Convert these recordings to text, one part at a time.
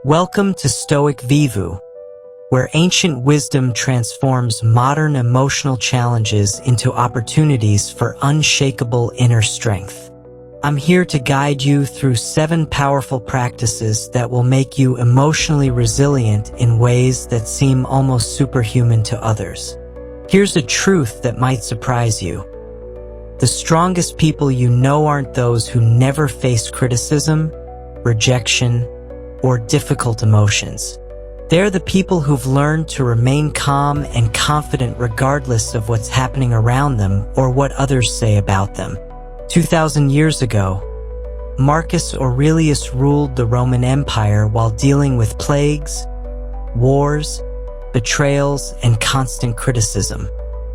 Welcome to Stoic Vivu, where ancient wisdom transforms modern emotional challenges into opportunities for unshakable inner strength. I'm here to guide you through 7 powerful practices that will make you emotionally resilient in ways that seem almost superhuman to others. Here's a truth that might surprise you. The strongest people you know aren't those who never face criticism, rejection, or difficult emotions. They're the people who've learned to remain calm and confident regardless of what's happening around them or what others say about them. 2,000 years ago, Marcus Aurelius ruled the Roman Empire while dealing with plagues, wars, betrayals, and constant criticism.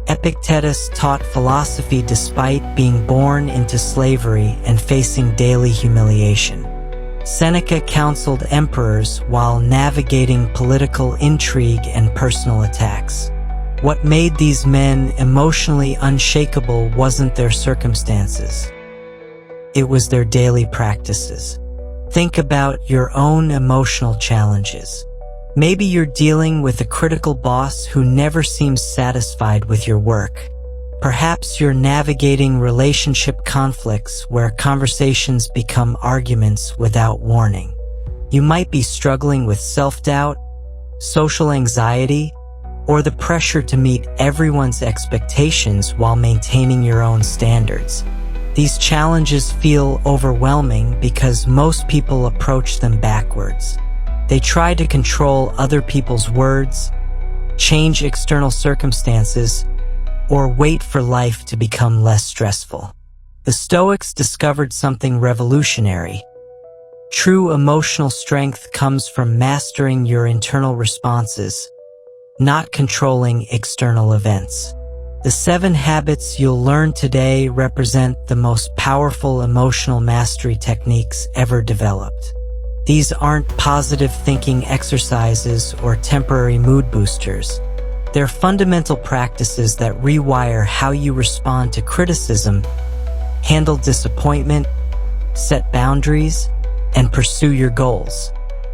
Epictetus taught philosophy despite being born into slavery and facing daily humiliation. Seneca counseled emperors while navigating political intrigue and personal attacks. What made these men emotionally unshakable wasn't their circumstances. It was their daily practices. Think about your own emotional challenges. Maybe you're dealing with a critical boss who never seems satisfied with your work. Perhaps you're navigating relationship conflicts where conversations become arguments without warning. You might be struggling with self-doubt, social anxiety, or the pressure to meet everyone's expectations while maintaining your own standards. These challenges feel overwhelming because most people approach them backwards. They try to control other people's words, change external circumstances, or wait for life to become less stressful. The Stoics discovered something revolutionary. True emotional strength comes from mastering your internal responses, not controlling external events. The 7 habits you'll learn today represent the most powerful emotional mastery techniques ever developed. These aren't positive thinking exercises or temporary mood boosters. They're fundamental practices that rewire how you respond to criticism, handle disappointment, set boundaries, and pursue your goals.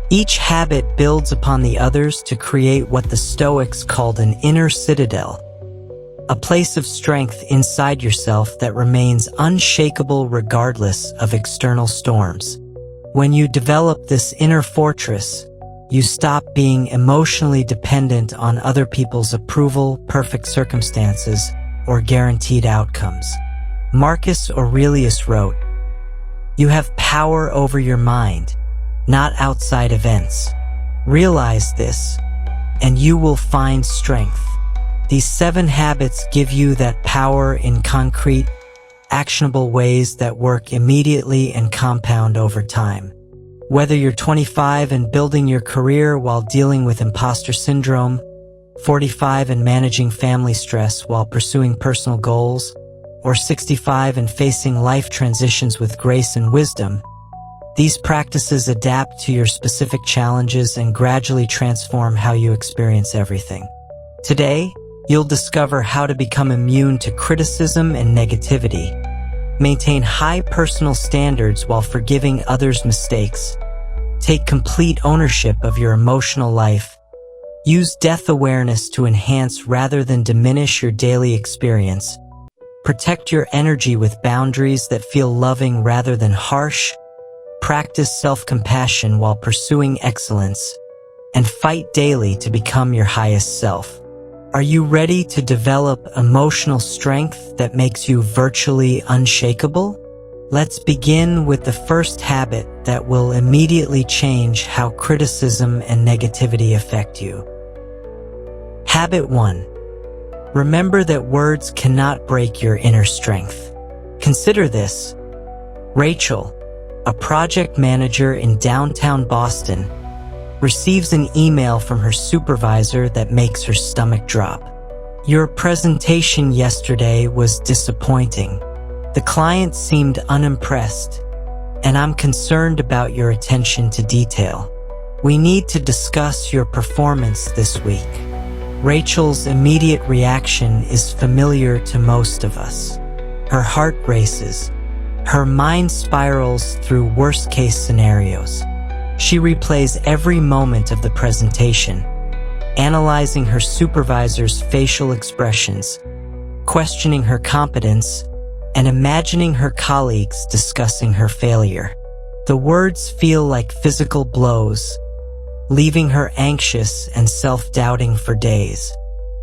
Each habit builds upon the others to create what the Stoics called an inner citadel, a place of strength inside yourself that remains unshakable regardless of external storms. When you develop this inner fortress, you stop being emotionally dependent on other people's approval, perfect circumstances, or guaranteed outcomes. Marcus Aurelius wrote, "You have power over your mind, not outside events. Realize this, and you will find strength." These 7 habits give you that power in concrete, actionable ways that work immediately and compound over time. Whether you're 25 and building your career while dealing with imposter syndrome, 45 and managing family stress while pursuing personal goals, or 65 and facing life transitions with grace and wisdom, these practices adapt to your specific challenges and gradually transform how you experience everything. Today, you'll discover how to become immune to criticism and negativity, maintain high personal standards while forgiving others' mistakes, take complete ownership of your emotional life, use death awareness to enhance rather than diminish your daily experience, protect your energy with boundaries that feel loving rather than harsh, practice self-compassion while pursuing excellence, and fight daily to become your highest self. Are you ready to develop emotional strength that makes you virtually unshakable? Let's begin with the first habit that will immediately change how criticism and negativity affect you. Habit 1. Remember that words cannot break your inner strength. Consider this. Rachel, a project manager in downtown Boston, receives an email from her supervisor that makes her stomach drop. "Your presentation yesterday was disappointing. The client seemed unimpressed, and I'm concerned about your attention to detail. We need to discuss your performance this week." Rachel's immediate reaction is familiar to most of us. Her heart races. Her mind spirals through worst-case scenarios. She replays every moment of the presentation, analyzing her supervisor's facial expressions, questioning her competence, and imagining her colleagues discussing her failure. The words feel like physical blows, leaving her anxious and self-doubting for days.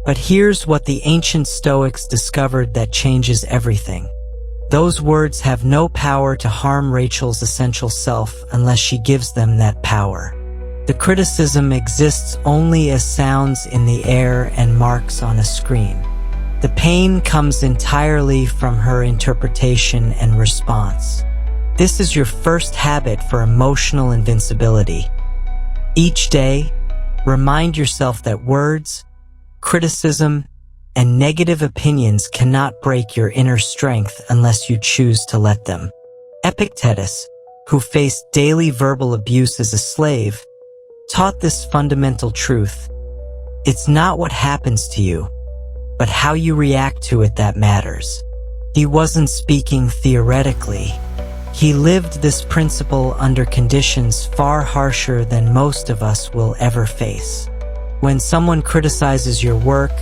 But here's what the ancient Stoics discovered that changes everything. Those words have no power to harm Rachel's essential self unless she gives them that power. The criticism exists only as sounds in the air and marks on a screen. The pain comes entirely from her interpretation and response. This is your first habit for emotional invincibility. Each day, remind yourself that words, criticism, and negative opinions cannot break your inner strength unless you choose to let them. Epictetus, who faced daily verbal abuse as a slave, taught this fundamental truth. It's not what happens to you, but how you react to it that matters. He wasn't speaking theoretically. He lived this principle under conditions far harsher than most of us will ever face. When someone criticizes your work,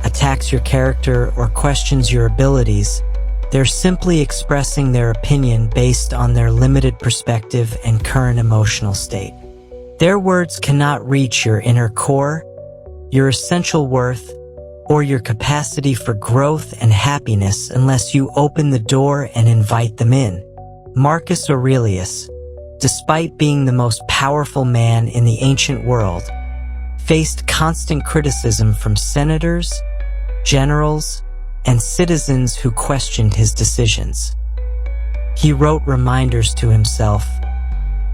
attacks your character, or questions your abilities, they're simply expressing their opinion based on their limited perspective and current emotional state. Their words cannot reach your inner core, your essential worth, or your capacity for growth and happiness unless you open the door and invite them in. Marcus Aurelius, despite being the most powerful man in the ancient world, faced constant criticism from senators, generals, and citizens who questioned his decisions. He wrote reminders to himself,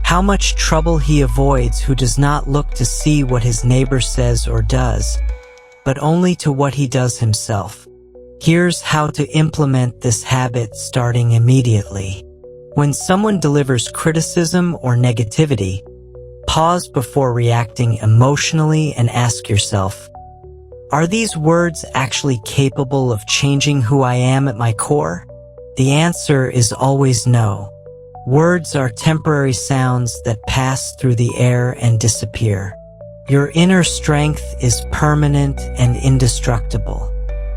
how much trouble he avoids who does not look to see what his neighbor says or does, but only to what he does himself. Here's how to implement this habit starting immediately. When someone delivers criticism or negativity, pause before reacting emotionally and ask yourself, are these words actually capable of changing who I am at my core? The answer is always no. Words are temporary sounds that pass through the air and disappear. Your inner strength is permanent and indestructible.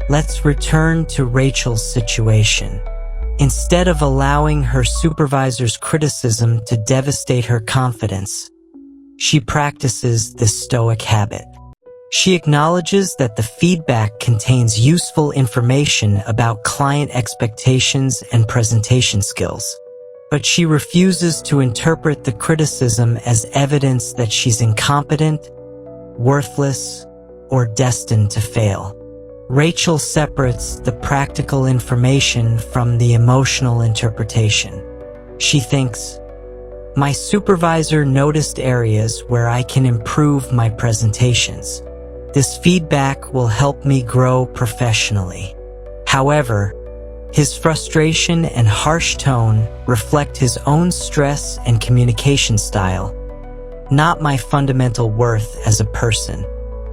Let's return to Rachel's situation. Instead of allowing her supervisor's criticism to devastate her confidence, she practices this Stoic habit. She acknowledges that the feedback contains useful information about client expectations and presentation skills. But she refuses to interpret the criticism as evidence that she's incompetent, worthless, or destined to fail. Rachel separates the practical information from the emotional interpretation. She thinks, my supervisor noticed areas where I can improve my presentations. This feedback will help me grow professionally. However, his frustration and harsh tone reflect his own stress and communication style, not my fundamental worth as a person.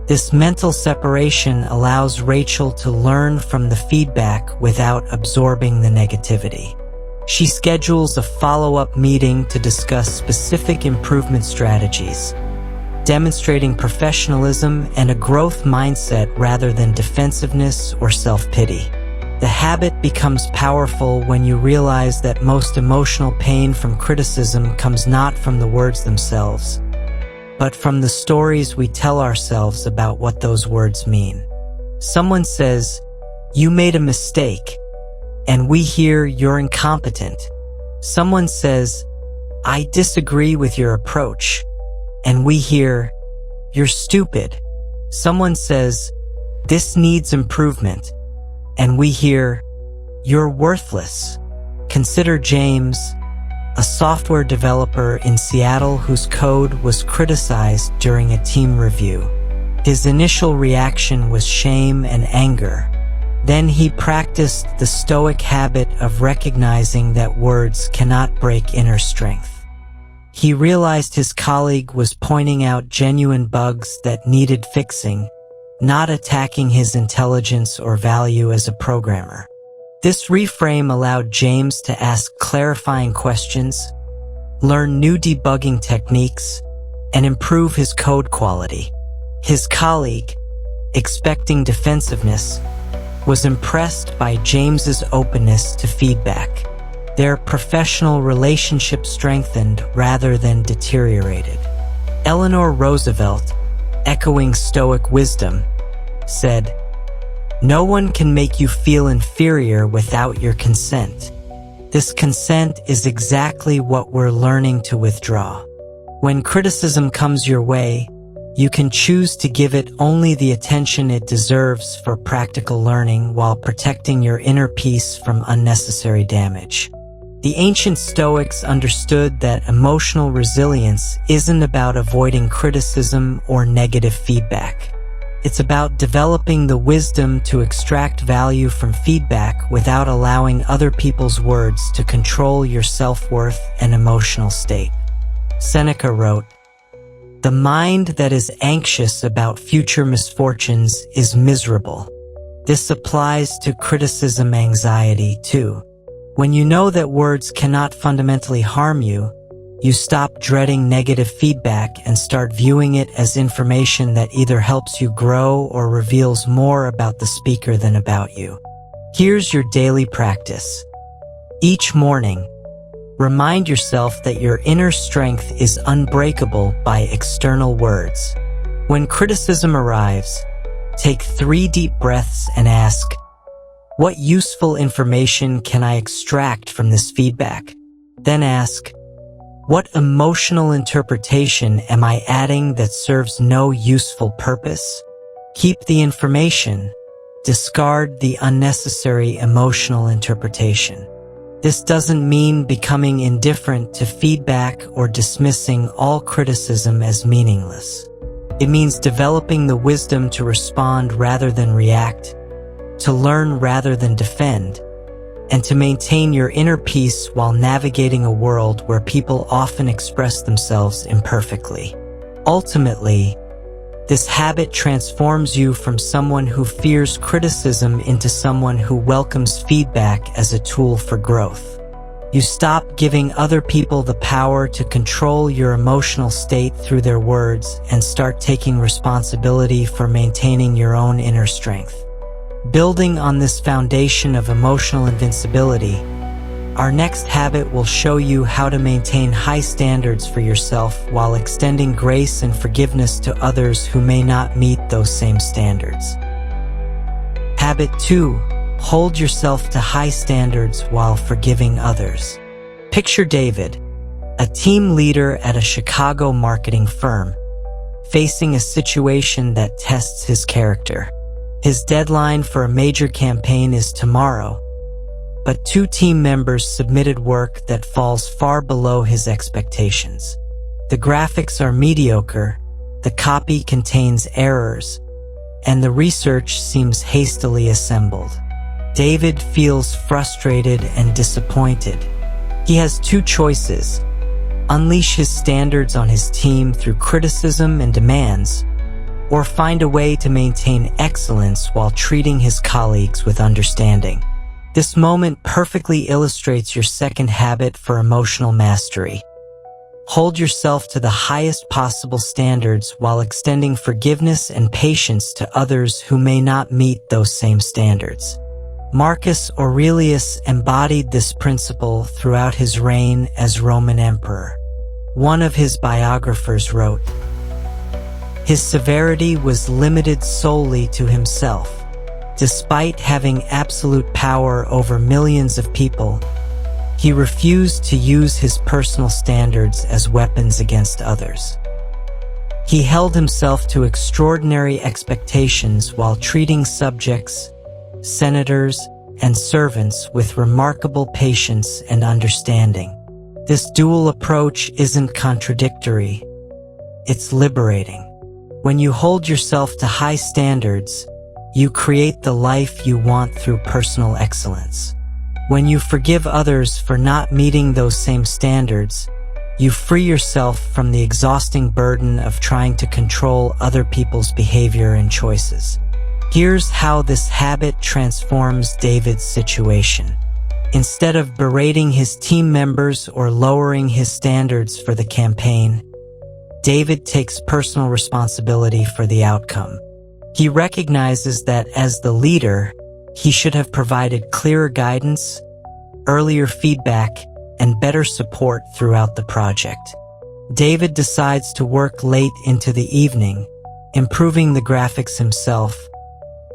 This mental separation allows Rachel to learn from the feedback without absorbing the negativity. She schedules a follow-up meeting to discuss specific improvement strategies, demonstrating professionalism and a growth mindset rather than defensiveness or self-pity. The habit becomes powerful when you realize that most emotional pain from criticism comes not from the words themselves, but from the stories we tell ourselves about what those words mean. Someone says, you made a mistake, and we hear you're incompetent. Someone says, I disagree with your approach, and we hear, you're stupid. Someone says, this needs improvement, and we hear, you're worthless. Consider James, a software developer in Seattle whose code was criticized during a team review. His initial reaction was shame and anger. Then he practiced the Stoic habit of recognizing that words cannot break inner strength. He realized his colleague was pointing out genuine bugs that needed fixing, not attacking his intelligence or value as a programmer. This reframe allowed James to ask clarifying questions, learn new debugging techniques, and improve his code quality. His colleague, expecting defensiveness, was impressed by James's openness to feedback. Their professional relationship strengthened rather than deteriorated. Eleanor Roosevelt, echoing Stoic wisdom, said, "No one can make you feel inferior without your consent." This consent is exactly what we're learning to withdraw. When criticism comes your way, you can choose to give it only the attention it deserves for practical learning while protecting your inner peace from unnecessary damage. The ancient Stoics understood that emotional resilience isn't about avoiding criticism or negative feedback. It's about developing the wisdom to extract value from feedback without allowing other people's words to control your self-worth and emotional state. Seneca wrote, "The mind that is anxious about future misfortunes is miserable." This applies to criticism anxiety too. When you know that words cannot fundamentally harm you, you stop dreading negative feedback and start viewing it as information that either helps you grow or reveals more about the speaker than about you. Here's your daily practice. Each morning, remind yourself that your inner strength is unbreakable by external words. When criticism arrives, take 3 deep breaths and ask, "What useful information can I extract from this feedback?" Then ask, "What emotional interpretation am I adding that serves no useful purpose?" Keep the information. Discard the unnecessary emotional interpretation. This doesn't mean becoming indifferent to feedback or dismissing all criticism as meaningless. It means developing the wisdom to respond rather than react, to learn rather than defend, and to maintain your inner peace while navigating a world where people often express themselves imperfectly. Ultimately, this habit transforms you from someone who fears criticism into someone who welcomes feedback as a tool for growth. You stop giving other people the power to control your emotional state through their words and start taking responsibility for maintaining your own inner strength. Building on this foundation of emotional invincibility, our next habit will show you how to maintain high standards for yourself while extending grace and forgiveness to others who may not meet those same standards. Habit 2. Hold yourself to high standards while forgiving others. Picture David, a team leader at a Chicago marketing firm, facing a situation that tests his character. His deadline for a major campaign is tomorrow, but 2 team members submitted work that falls far below his expectations. The graphics are mediocre, the copy contains errors, and the research seems hastily assembled. David feels frustrated and disappointed. He has 2 choices: unleash his standards on his team through criticism and demands, or find a way to maintain excellence while treating his colleagues with understanding. This moment perfectly illustrates your second habit for emotional mastery. Hold yourself to the highest possible standards while extending forgiveness and patience to others who may not meet those same standards. Marcus Aurelius embodied this principle throughout his reign as Roman emperor. One of his biographers wrote, "His severity was limited solely to himself. Despite having absolute power over millions of people, he refused to use his personal standards as weapons against others. He held himself to extraordinary expectations while treating subjects, senators, and servants with remarkable patience and understanding. This dual approach isn't contradictory, it's liberating. When you hold yourself to high standards, you create the life you want through personal excellence. When you forgive others for not meeting those same standards, you free yourself from the exhausting burden of trying to control other people's behavior and choices. Here's how this habit transforms David's situation. Instead of berating his team members or lowering his standards for the campaign, David takes personal responsibility for the outcome. He recognizes that as the leader, he should have provided clearer guidance, earlier feedback, and better support throughout the project. David decides to work late into the evening, improving the graphics himself,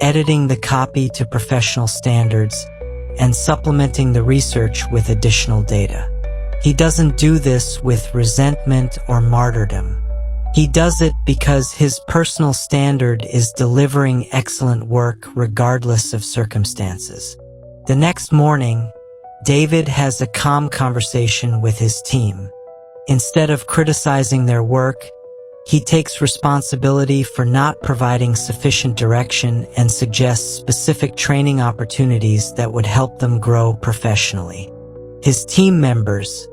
editing the copy to professional standards, and supplementing the research with additional data. He doesn't do this with resentment or martyrdom. He does it because his personal standard is delivering excellent work regardless of circumstances. The next morning, David has a calm conversation with his team. Instead of criticizing their work, he takes responsibility for not providing sufficient direction and suggests specific training opportunities that would help them grow professionally. His team members,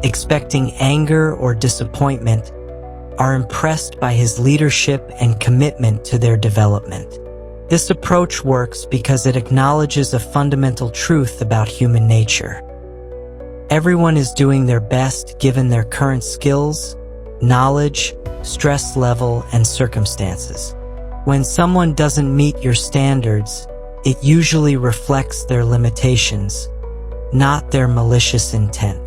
expecting anger or disappointment, are impressed by his leadership and commitment to their development. This approach works because it acknowledges a fundamental truth about human nature. Everyone is doing their best given their current skills, knowledge, stress level, and circumstances. When someone doesn't meet your standards, it usually reflects their limitations, not their malicious intent.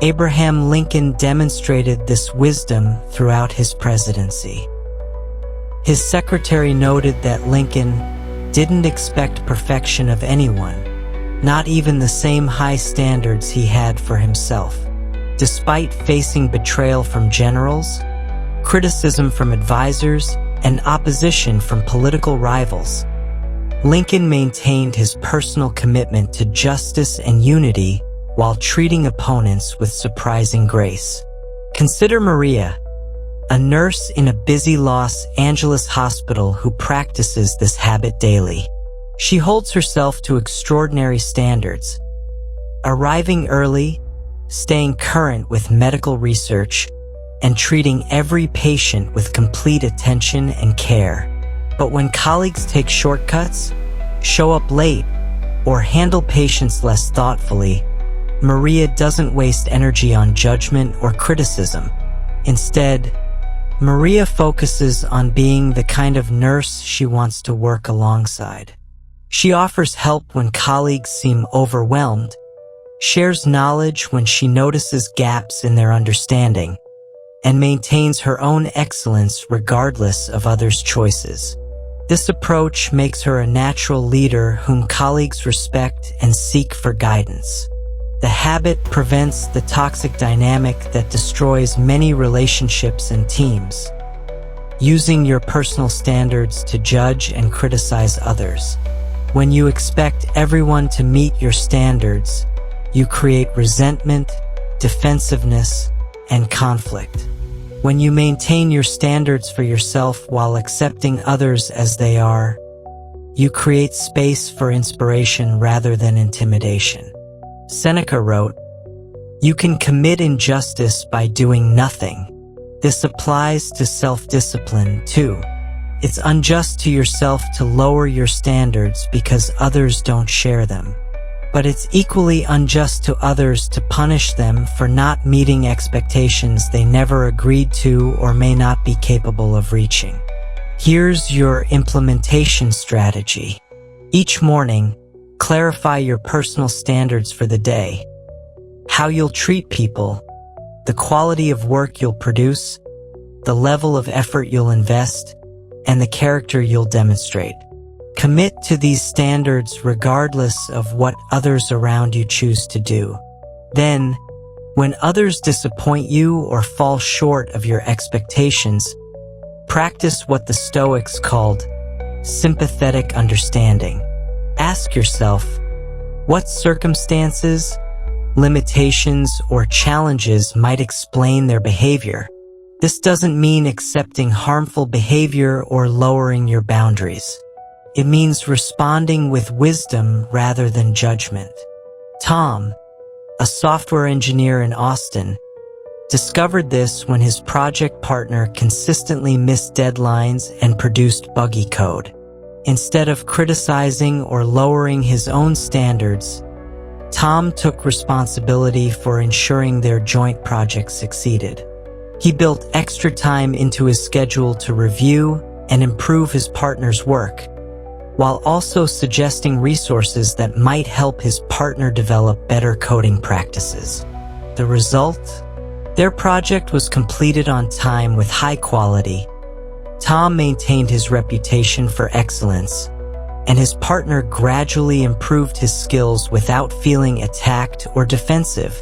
Abraham Lincoln demonstrated this wisdom throughout his presidency. His secretary noted that Lincoln didn't expect perfection of anyone, not even the same high standards he had for himself. Despite facing betrayal from generals, criticism from advisors, and opposition from political rivals, Lincoln maintained his personal commitment to justice and unity while treating opponents with surprising grace. Consider Maria, a nurse in a busy Los Angeles hospital who practices this habit daily. She holds herself to extraordinary standards, arriving early, staying current with medical research, and treating every patient with complete attention and care. But when colleagues take shortcuts, show up late, or handle patients less thoughtfully, Maria doesn't waste energy on judgment or criticism. Instead, Maria focuses on being the kind of nurse she wants to work alongside. She offers help when colleagues seem overwhelmed, shares knowledge when she notices gaps in their understanding, and maintains her own excellence regardless of others' choices. This approach makes her a natural leader whom colleagues respect and seek for guidance. The habit prevents the toxic dynamic that destroys many relationships and teams. Using your personal standards to judge and criticize others. When you expect everyone to meet your standards, you create resentment, defensiveness, and conflict. When you maintain your standards for yourself while accepting others as they are, you create space for inspiration rather than intimidation. Seneca wrote, "You can commit injustice by doing nothing." This applies to self-discipline, too. It's unjust to yourself to lower your standards because others don't share them. But it's equally unjust to others to punish them for not meeting expectations they never agreed to or may not be capable of reaching. Here's your implementation strategy. Each morning, clarify your personal standards for the day. How you'll treat people, the quality of work you'll produce, the level of effort you'll invest, and the character you'll demonstrate. Commit to these standards regardless of what others around you choose to do. Then, when others disappoint you or fall short of your expectations, practice what the Stoics called sympathetic understanding. Ask yourself, what circumstances, limitations, or challenges might explain their behavior? This doesn't mean accepting harmful behavior or lowering your boundaries. It means responding with wisdom rather than judgment. Tom, a software engineer in Austin, discovered this when his project partner consistently missed deadlines and produced buggy code. Instead of criticizing or lowering his own standards, Tom took responsibility for ensuring their joint project succeeded. He built extra time into his schedule to review and improve his partner's work, while also suggesting resources that might help his partner develop better coding practices. The result? Their project was completed on time with high quality. Tom maintained his reputation for excellence, and his partner gradually improved his skills without feeling attacked or defensive.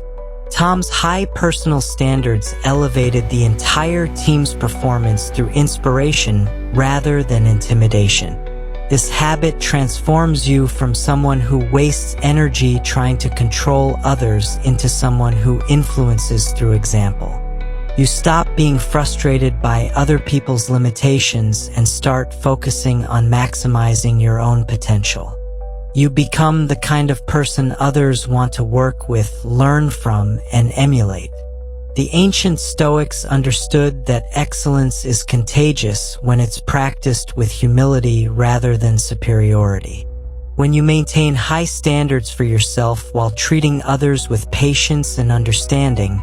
Tom's high personal standards elevated the entire team's performance through inspiration rather than intimidation. This habit transforms you from someone who wastes energy trying to control others into someone who influences through example. You stop being frustrated by other people's limitations and start focusing on maximizing your own potential. You become the kind of person others want to work with, learn from, and emulate. The ancient Stoics understood that excellence is contagious when it's practiced with humility rather than superiority. When you maintain high standards for yourself while treating others with patience and understanding,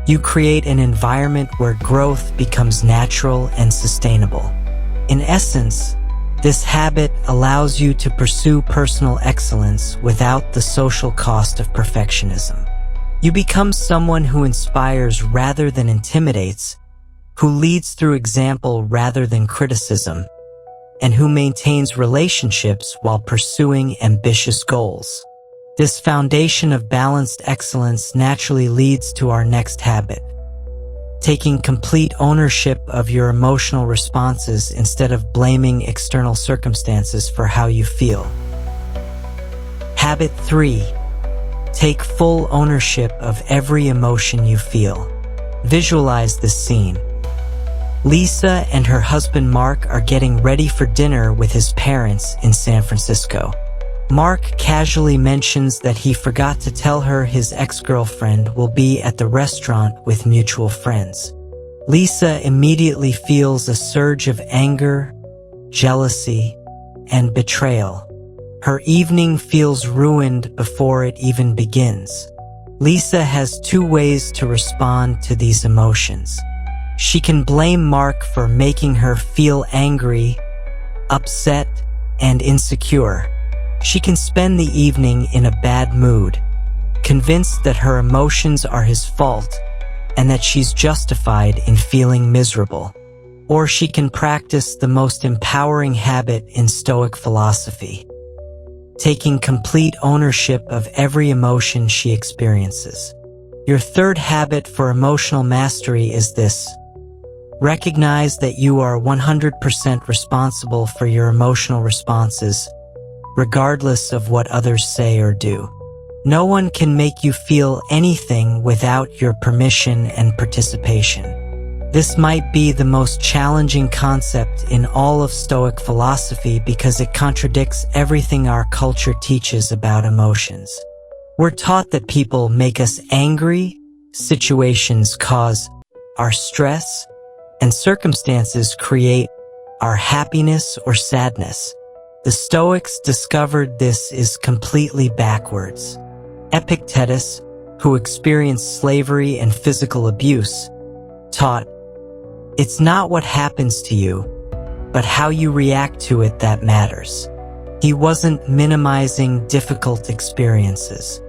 you create an environment where growth becomes natural and sustainable. In essence, this habit allows you to pursue personal excellence without the social cost of perfectionism. You become someone who inspires rather than intimidates, who leads through example rather than criticism, and who maintains relationships while pursuing ambitious goals. This foundation of balanced excellence naturally leads to our next habit: taking complete ownership of your emotional responses instead of blaming external circumstances for how you feel. Habit 3. Take full ownership of every emotion you feel. Visualize this scene. Lisa and her husband Mark are getting ready for dinner with his parents in San Francisco. Mark casually mentions that he forgot to tell her his ex-girlfriend will be at the restaurant with mutual friends. Lisa immediately feels a surge of anger, jealousy, and betrayal. Her evening feels ruined before it even begins. Lisa has two ways to respond to these emotions. She can blame Mark for making her feel angry, upset, and insecure. She can spend the evening in a bad mood, convinced that her emotions are his fault and that she's justified in feeling miserable. Or she can practice the most empowering habit in Stoic philosophy: taking complete ownership of every emotion she experiences. Your third habit for emotional mastery is this: recognize that you are 100% responsible for your emotional responses, regardless of what others say or do. No one can make you feel anything without your permission and participation. This might be the most challenging concept in all of Stoic philosophy because it contradicts everything our culture teaches about emotions. We're taught that people make us angry, situations cause our stress, and circumstances create our happiness or sadness. The Stoics discovered this is completely backwards. Epictetus, who experienced slavery and physical abuse, taught, "It's not what happens to you, but how you react to it that matters." He wasn't minimizing difficult experiences.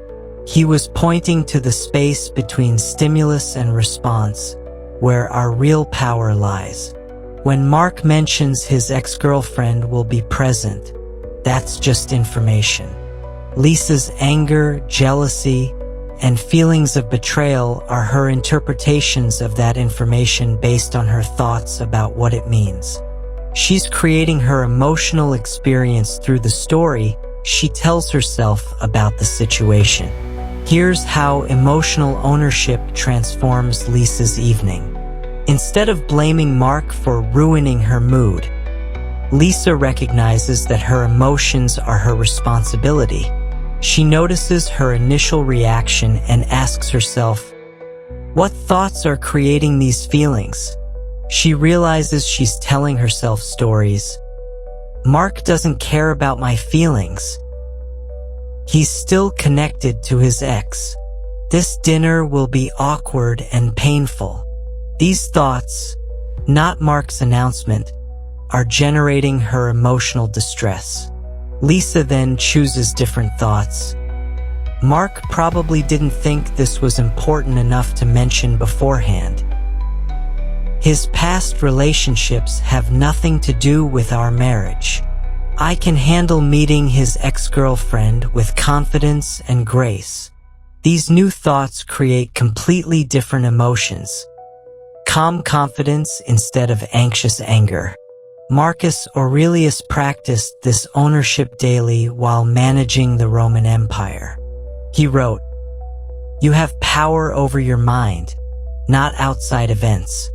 He was pointing to the space between stimulus and response, where our real power lies. When Mark mentions his ex-girlfriend will be present, that's just information. Lisa's anger, jealousy, and feelings of betrayal are her interpretations of that information based on her thoughts about what it means. She's creating her emotional experience through the story she tells herself about the situation. Here's how emotional ownership transforms Lisa's evening. Instead of blaming Mark for ruining her mood, Lisa recognizes that her emotions are her responsibility. She notices her initial reaction and asks herself, what thoughts are creating these feelings? She realizes she's telling herself stories. Mark doesn't care about my feelings. He's still connected to his ex. This dinner will be awkward and painful. These thoughts, not Mark's announcement, are generating her emotional distress. Lisa then chooses different thoughts. Mark probably didn't think this was important enough to mention beforehand. His past relationships have nothing to do with our marriage. I can handle meeting his ex-girlfriend with confidence and grace. These new thoughts create completely different emotions. Calm confidence instead of anxious anger. Marcus Aurelius practiced this ownership daily while managing the Roman Empire. He wrote, "You have power over your mind, not outside events.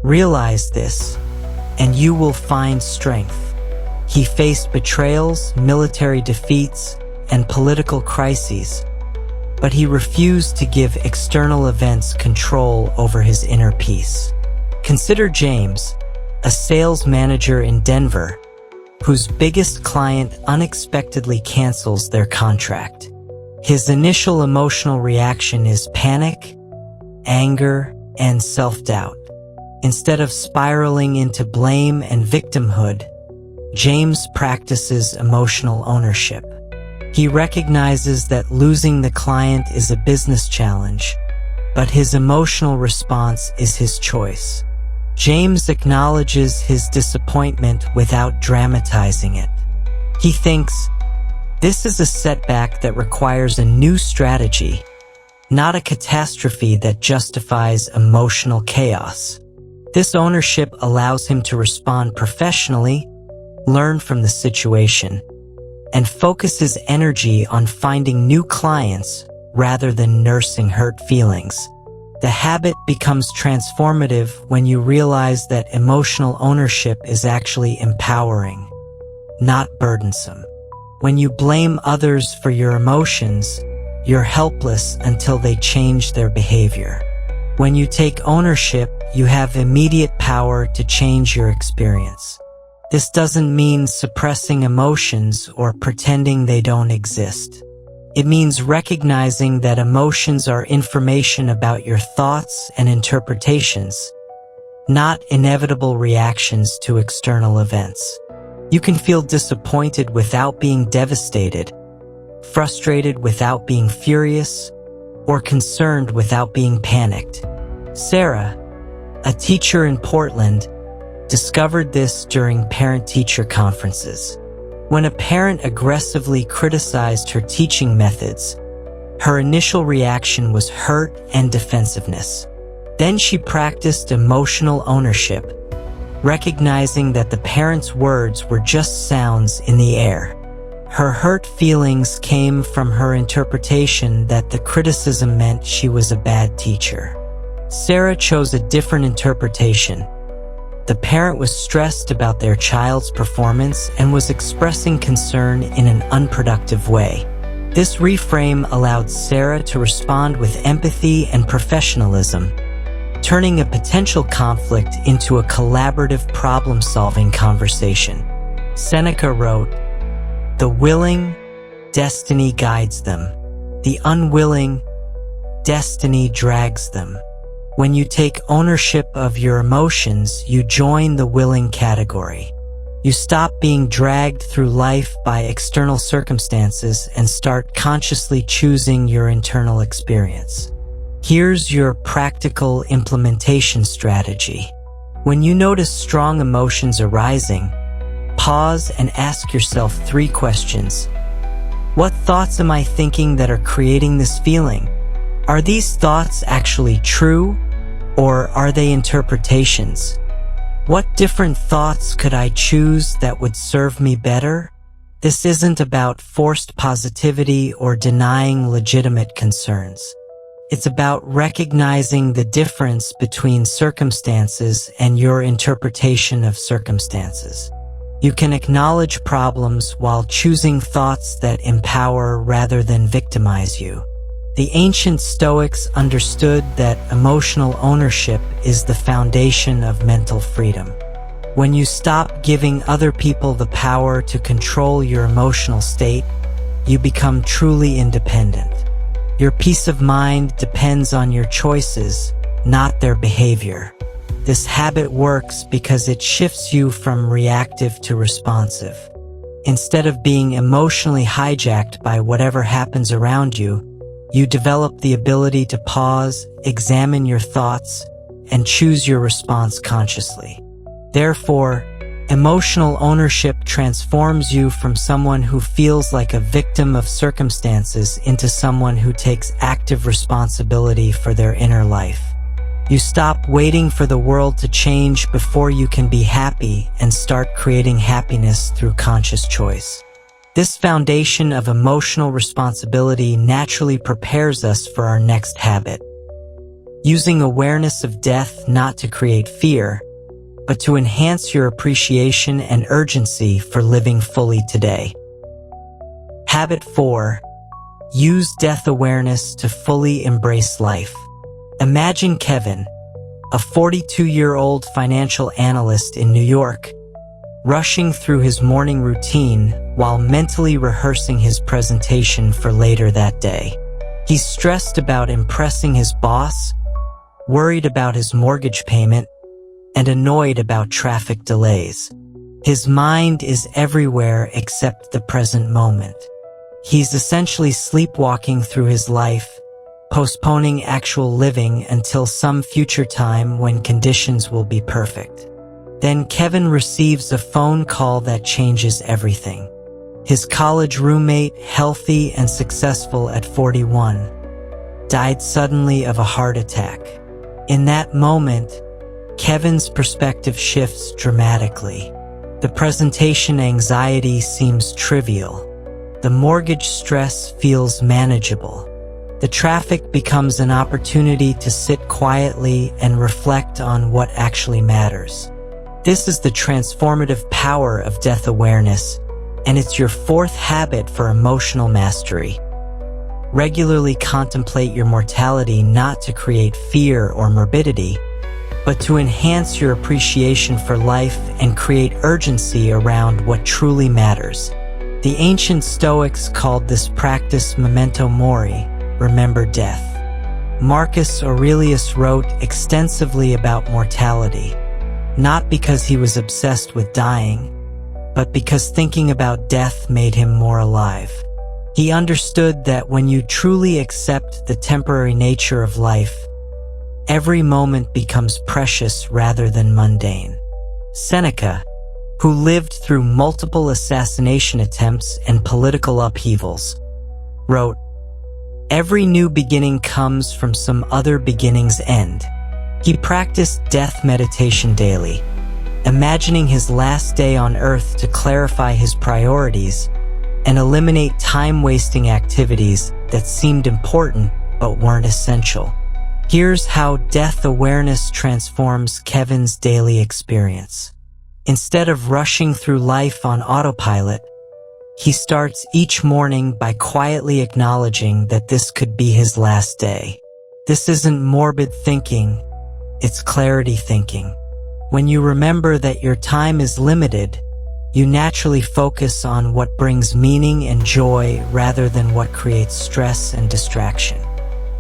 Realize this, and you will find strength." He faced betrayals, military defeats, and political crises, but he refused to give external events control over his inner peace. Consider James, a sales manager in Denver, whose biggest client unexpectedly cancels their contract. His initial emotional reaction is panic, anger, and self-doubt. Instead of spiraling into blame and victimhood, James practices emotional ownership. He recognizes that losing the client is a business challenge, but his emotional response is his choice. James acknowledges his disappointment without dramatizing it. He thinks, "This is a setback that requires a new strategy, not a catastrophe that justifies emotional chaos." This ownership allows him to respond professionally, learn from the situation, and focus his energy on finding new clients rather than nursing hurt feelings. The habit becomes transformative when you realize that emotional ownership is actually empowering, not burdensome. When you blame others for your emotions, you're helpless until they change their behavior. When you take ownership, you have immediate power to change your experience. This doesn't mean suppressing emotions or pretending they don't exist. It means recognizing that emotions are information about your thoughts and interpretations, not inevitable reactions to external events. You can feel disappointed without being devastated, frustrated without being furious, or concerned without being panicked. Sarah, a teacher in Portland, discovered this during parent-teacher conferences. When a parent aggressively criticized her teaching methods, her initial reaction was hurt and defensiveness. Then she practiced emotional ownership, recognizing that the parent's words were just sounds in the air. Her hurt feelings came from her interpretation that the criticism meant she was a bad teacher. Sarah chose a different interpretation. The parent was stressed about their child's performance and was expressing concern in an unproductive way. This reframe allowed Sarah to respond with empathy and professionalism, turning a potential conflict into a collaborative problem-solving conversation. Seneca wrote, "The willing, destiny guides them. The unwilling, destiny drags them." When you take ownership of your emotions, you join the willing category. You stop being dragged through life by external circumstances and start consciously choosing your internal experience. Here's your practical implementation strategy. When you notice strong emotions arising, pause and ask yourself 3 questions. What thoughts am I thinking that are creating this feeling? Are these thoughts actually true, or are they interpretations? What different thoughts could I choose that would serve me better? This isn't about forced positivity or denying legitimate concerns. It's about recognizing the difference between circumstances and your interpretation of circumstances. You can acknowledge problems while choosing thoughts that empower rather than victimize you. The ancient Stoics understood that emotional ownership is the foundation of mental freedom. When you stop giving other people the power to control your emotional state, you become truly independent. Your peace of mind depends on your choices, not their behavior. This habit works because it shifts you from reactive to responsive. Instead of being emotionally hijacked by whatever happens around you, you develop the ability to pause, examine your thoughts, and choose your response consciously. Therefore, emotional ownership transforms you from someone who feels like a victim of circumstances into someone who takes active responsibility for their inner life. You stop waiting for the world to change before you can be happy and start creating happiness through conscious choice. This foundation of emotional responsibility naturally prepares us for our next habit. Using awareness of death not to create fear, but to enhance your appreciation and urgency for living fully today. Habit 4. Use death awareness to fully embrace life. Imagine Kevin, a 42-year-old financial analyst in New York, rushing through his morning routine while mentally rehearsing his presentation for later that day. He's stressed about impressing his boss, worried about his mortgage payment, and annoyed about traffic delays. His mind is everywhere except the present moment. He's essentially sleepwalking through his life, postponing actual living until some future time when conditions will be perfect. Then Kevin receives a phone call that changes everything. His college roommate, healthy and successful at 41, died suddenly of a heart attack. In that moment, Kevin's perspective shifts dramatically. The presentation anxiety seems trivial. The mortgage stress feels manageable. The traffic becomes an opportunity to sit quietly and reflect on what actually matters. This is the transformative power of death awareness, and it's your 4th habit for emotional mastery. Regularly contemplate your mortality not to create fear or morbidity, but to enhance your appreciation for life and create urgency around what truly matters. The ancient Stoics called this practice memento mori, remember death. Marcus Aurelius wrote extensively about mortality, not because he was obsessed with dying, but because thinking about death made him more alive. He understood that when you truly accept the temporary nature of life, every moment becomes precious rather than mundane. Seneca, who lived through multiple assassination attempts and political upheavals, wrote, "Every new beginning comes from some other beginning's end." He practiced death meditation daily, imagining his last day on earth to clarify his priorities and eliminate time-wasting activities that seemed important but weren't essential. Here's how death awareness transforms Kevin's daily experience. Instead of rushing through life on autopilot, he starts each morning by quietly acknowledging that this could be his last day. This isn't morbid thinking, it's clarity thinking. When you remember that your time is limited, you naturally focus on what brings meaning and joy rather than what creates stress and distraction.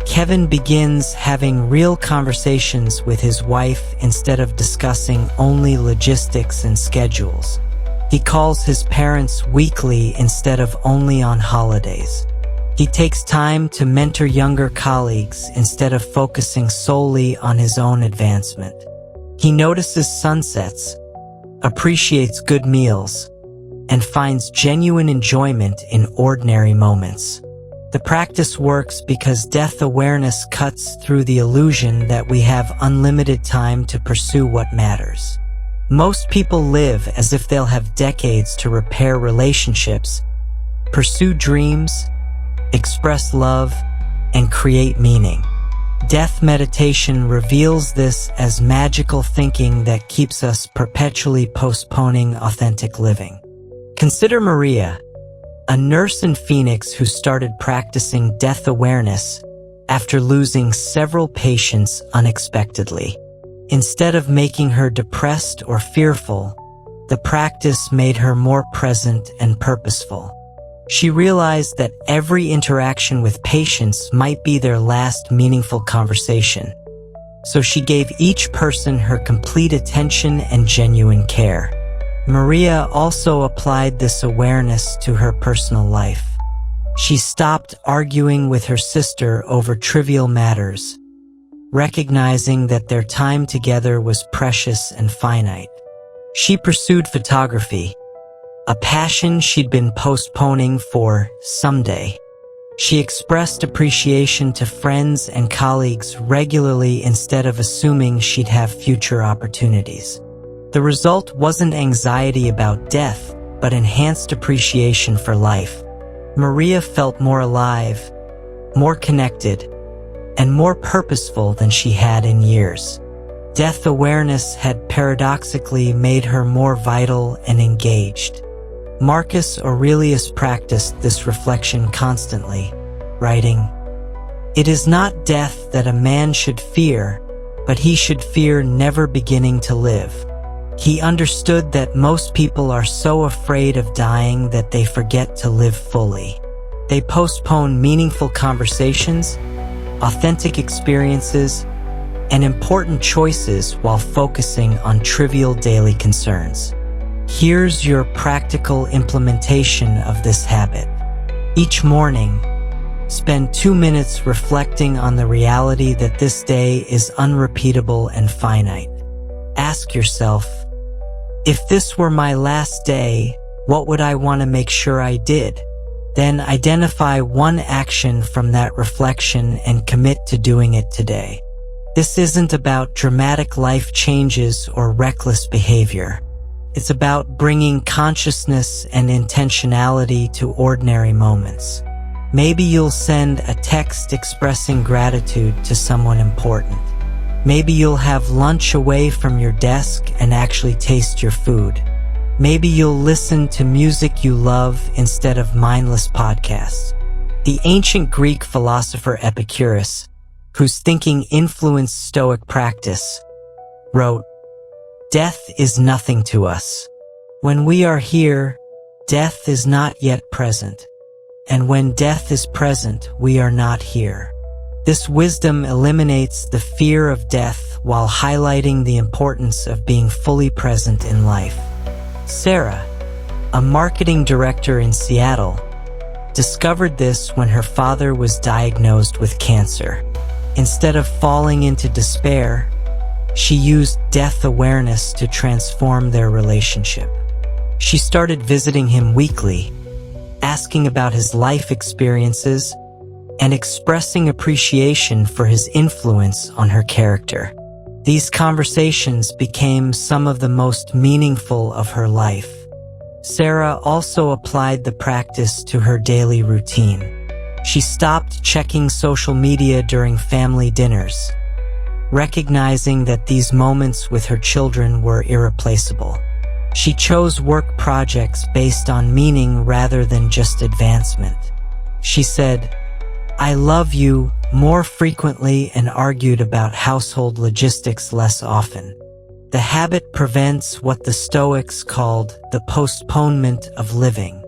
Kevin begins having real conversations with his wife instead of discussing only logistics and schedules. He calls his parents weekly instead of only on holidays. He takes time to mentor younger colleagues instead of focusing solely on his own advancement. He notices sunsets, appreciates good meals, and finds genuine enjoyment in ordinary moments. The practice works because death awareness cuts through the illusion that we have unlimited time to pursue what matters. Most people live as if they'll have decades to repair relationships, pursue dreams, express love, and create meaning. Death meditation reveals this as magical thinking that keeps us perpetually postponing authentic living. Consider Maria, a nurse in Phoenix who started practicing death awareness after losing several patients unexpectedly. Instead of making her depressed or fearful, the practice made her more present and purposeful. She realized that every interaction with patients might be their last meaningful conversation. So she gave each person her complete attention and genuine care. Maria also applied this awareness to her personal life. She stopped arguing with her sister over trivial matters, recognizing that their time together was precious and finite. She pursued photography, a passion she'd been postponing for someday. She expressed appreciation to friends and colleagues regularly instead of assuming she'd have future opportunities. The result wasn't anxiety about death, but enhanced appreciation for life. Maria felt more alive, more connected, and more purposeful than she had in years. Death awareness had paradoxically made her more vital and engaged. Marcus Aurelius practiced this reflection constantly, writing, "It is not death that a man should fear, but he should fear never beginning to live." He understood that most people are so afraid of dying that they forget to live fully. They postpone meaningful conversations, authentic experiences, and important choices while focusing on trivial daily concerns. Here's your practical implementation of this habit. Each morning, spend 2 minutes reflecting on the reality that this day is unrepeatable and finite. Ask yourself, if this were my last day, what would I want to make sure I did? Then identify one action from that reflection and commit to doing it today. This isn't about dramatic life changes or reckless behavior. It's about bringing consciousness and intentionality to ordinary moments. Maybe you'll send a text expressing gratitude to someone important. Maybe you'll have lunch away from your desk and actually taste your food. Maybe you'll listen to music you love instead of mindless podcasts. The ancient Greek philosopher Epictetus, whose thinking influenced Stoic practice, wrote, "Death is nothing to us. When we are here, death is not yet present. And when death is present, we are not here." This wisdom eliminates the fear of death while highlighting the importance of being fully present in life. Sarah, a marketing director in Seattle, discovered this when her father was diagnosed with cancer. Instead of falling into despair, she used death awareness to transform their relationship. She started visiting him weekly, asking about his life experiences, and expressing appreciation for his influence on her character. These conversations became some of the most meaningful of her life. Sarah also applied the practice to her daily routine. She stopped checking social media during family dinners, recognizing that these moments with her children were irreplaceable. She chose work projects based on meaning rather than just advancement. She said, "I love you" more frequently and argued about household logistics less often. The habit prevents what the Stoics called the postponement of living.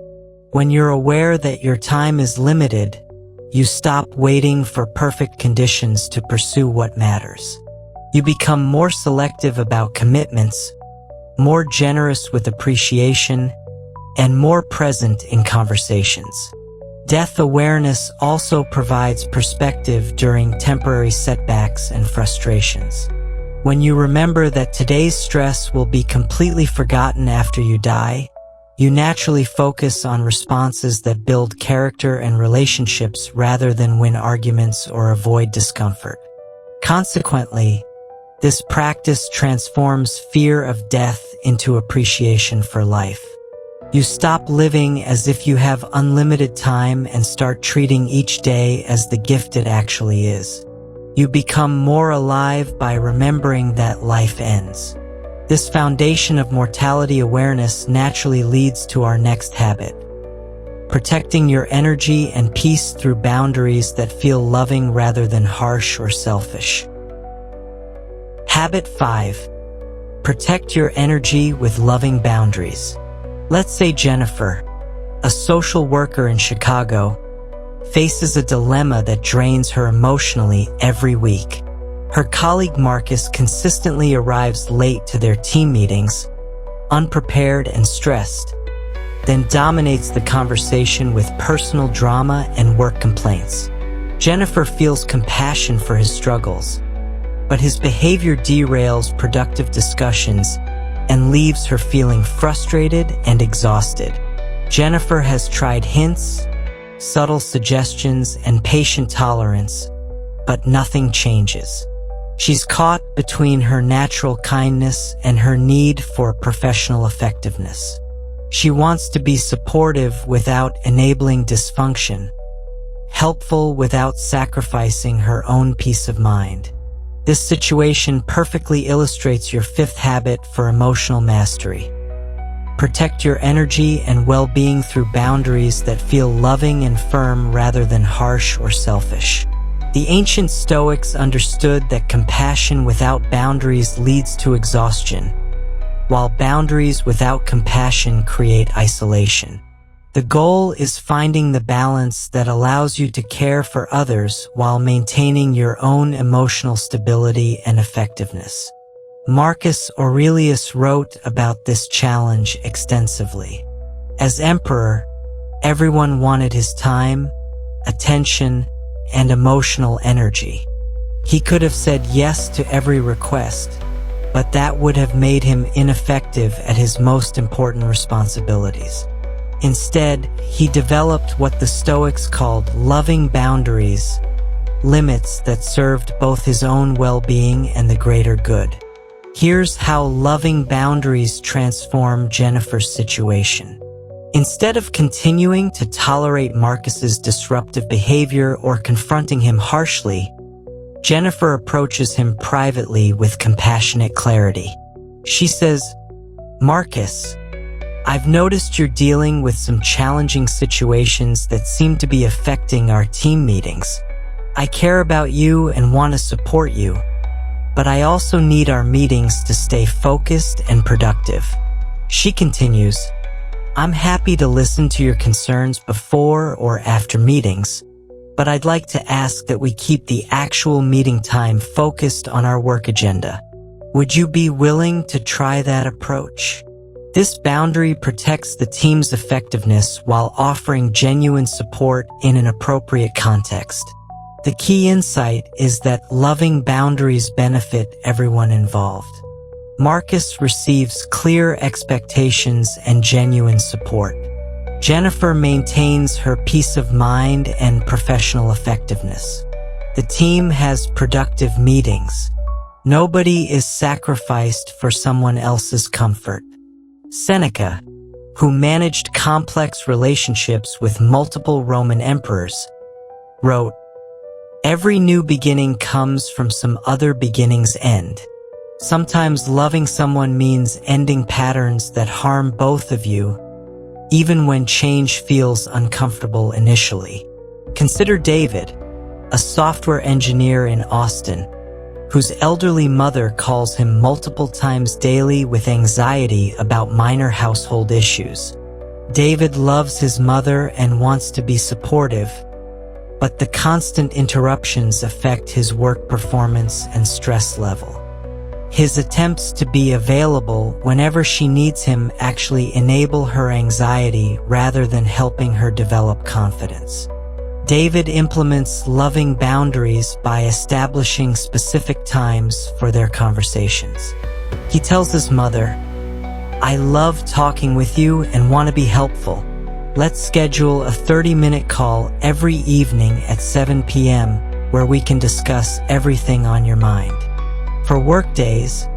When you're aware that your time is limited, you stop waiting for perfect conditions to pursue what matters. You become more selective about commitments, more generous with appreciation, and more present in conversations. Death awareness also provides perspective during temporary setbacks and frustrations. When you remember that today's stress will be completely forgotten after you die, you naturally focus on responses that build character and relationships rather than win arguments or avoid discomfort. Consequently, this practice transforms fear of death into appreciation for life. You stop living as if you have unlimited time and start treating each day as the gift it actually is. You become more alive by remembering that life ends. This foundation of mortality awareness naturally leads to our next habit: protecting your energy and peace through boundaries that feel loving rather than harsh or selfish. Habit 5. Protect your energy with loving boundaries. Let's say Jennifer, a social worker in Chicago, faces a dilemma that drains her emotionally every week. Her colleague Marcus consistently arrives late to their team meetings, unprepared and stressed, then dominates the conversation with personal drama and work complaints. Jennifer feels compassion for his struggles, but his behavior derails productive discussions and leaves her feeling frustrated and exhausted. Jennifer has tried hints, subtle suggestions, and patient tolerance, but nothing changes. She's caught between her natural kindness and her need for professional effectiveness. She wants to be supportive without enabling dysfunction, helpful without sacrificing her own peace of mind. This situation perfectly illustrates your fifth habit for emotional mastery. Protect your energy and well-being through boundaries that feel loving and firm rather than harsh or selfish. The ancient Stoics understood that compassion without boundaries leads to exhaustion, while boundaries without compassion create isolation. The goal is finding the balance that allows you to care for others while maintaining your own emotional stability and effectiveness. Marcus Aurelius wrote about this challenge extensively. As emperor, everyone wanted his time, attention, and emotional energy. He could have said yes to every request, but that would have made him ineffective at his most important responsibilities. Instead, he developed what the Stoics called loving boundaries, limits that served both his own well-being and the greater good. Here's how loving boundaries transform Jennifer's situation. Instead of continuing to tolerate Marcus's disruptive behavior or confronting him harshly, Jennifer approaches him privately with compassionate clarity. She says, "Marcus, I've noticed you're dealing with some challenging situations that seem to be affecting our team meetings. I care about you and want to support you, but I also need our meetings to stay focused and productive." She continues, "I'm happy to listen to your concerns before or after meetings, but I'd like to ask that we keep the actual meeting time focused on our work agenda. Would you be willing to try that approach?" This boundary protects the team's effectiveness while offering genuine support in an appropriate context. The key insight is that loving boundaries benefit everyone involved. Marcus receives clear expectations and genuine support. Jennifer maintains her peace of mind and professional effectiveness. The team has productive meetings. Nobody is sacrificed for someone else's comfort. Seneca, who managed complex relationships with multiple Roman emperors, wrote, "Every new beginning comes from some other beginning's end." Sometimes loving someone means ending patterns that harm both of you, even when change feels uncomfortable initially. Consider David, a software engineer in Austin, whose elderly mother calls him multiple times daily with anxiety about minor household issues. David loves his mother and wants to be supportive, but the constant interruptions affect his work performance and stress level. His attempts to be available whenever she needs him actually enable her anxiety rather than helping her develop confidence. David implements loving boundaries by establishing specific times for their conversations. He tells his mother, "I love talking with you and want to be helpful. Let's schedule a 30-minute call every evening at 7 p.m. where we can discuss everything on your mind. For work days,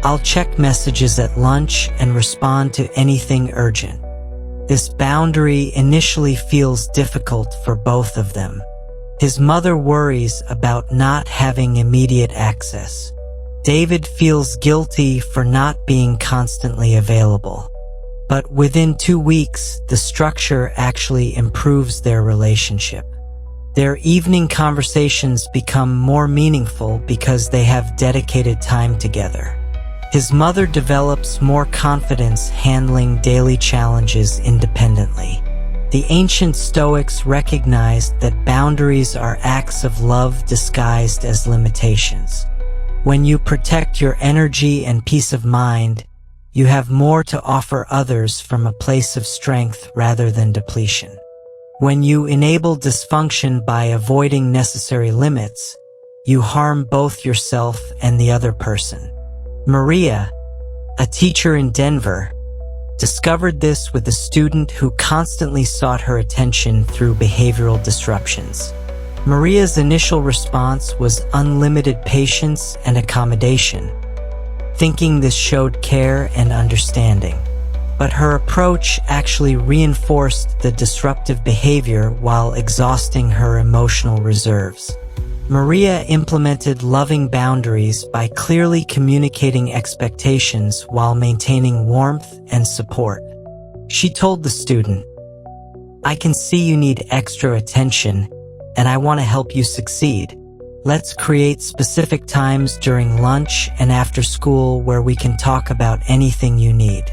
I'll check messages at lunch and respond to anything urgent." This boundary initially feels difficult for both of them. His mother worries about not having immediate access. David feels guilty for not being constantly available. But within 2 weeks, the structure actually improves their relationship. Their evening conversations become more meaningful because they have dedicated time together. His mother develops more confidence handling daily challenges independently. The ancient Stoics recognized that boundaries are acts of love disguised as limitations. When you protect your energy and peace of mind, you have more to offer others from a place of strength rather than depletion. When you enable dysfunction by avoiding necessary limits, you harm both yourself and the other person. Maria, a teacher in Denver, discovered this with a student who constantly sought her attention through behavioral disruptions. Maria's initial response was unlimited patience and accommodation, thinking this showed care and understanding. But her approach actually reinforced the disruptive behavior while exhausting her emotional reserves. Maria implemented loving boundaries by clearly communicating expectations while maintaining warmth and support. She told the student, "I can see you need extra attention, and I want to help you succeed. Let's create specific times during lunch and after school where we can talk about anything you need.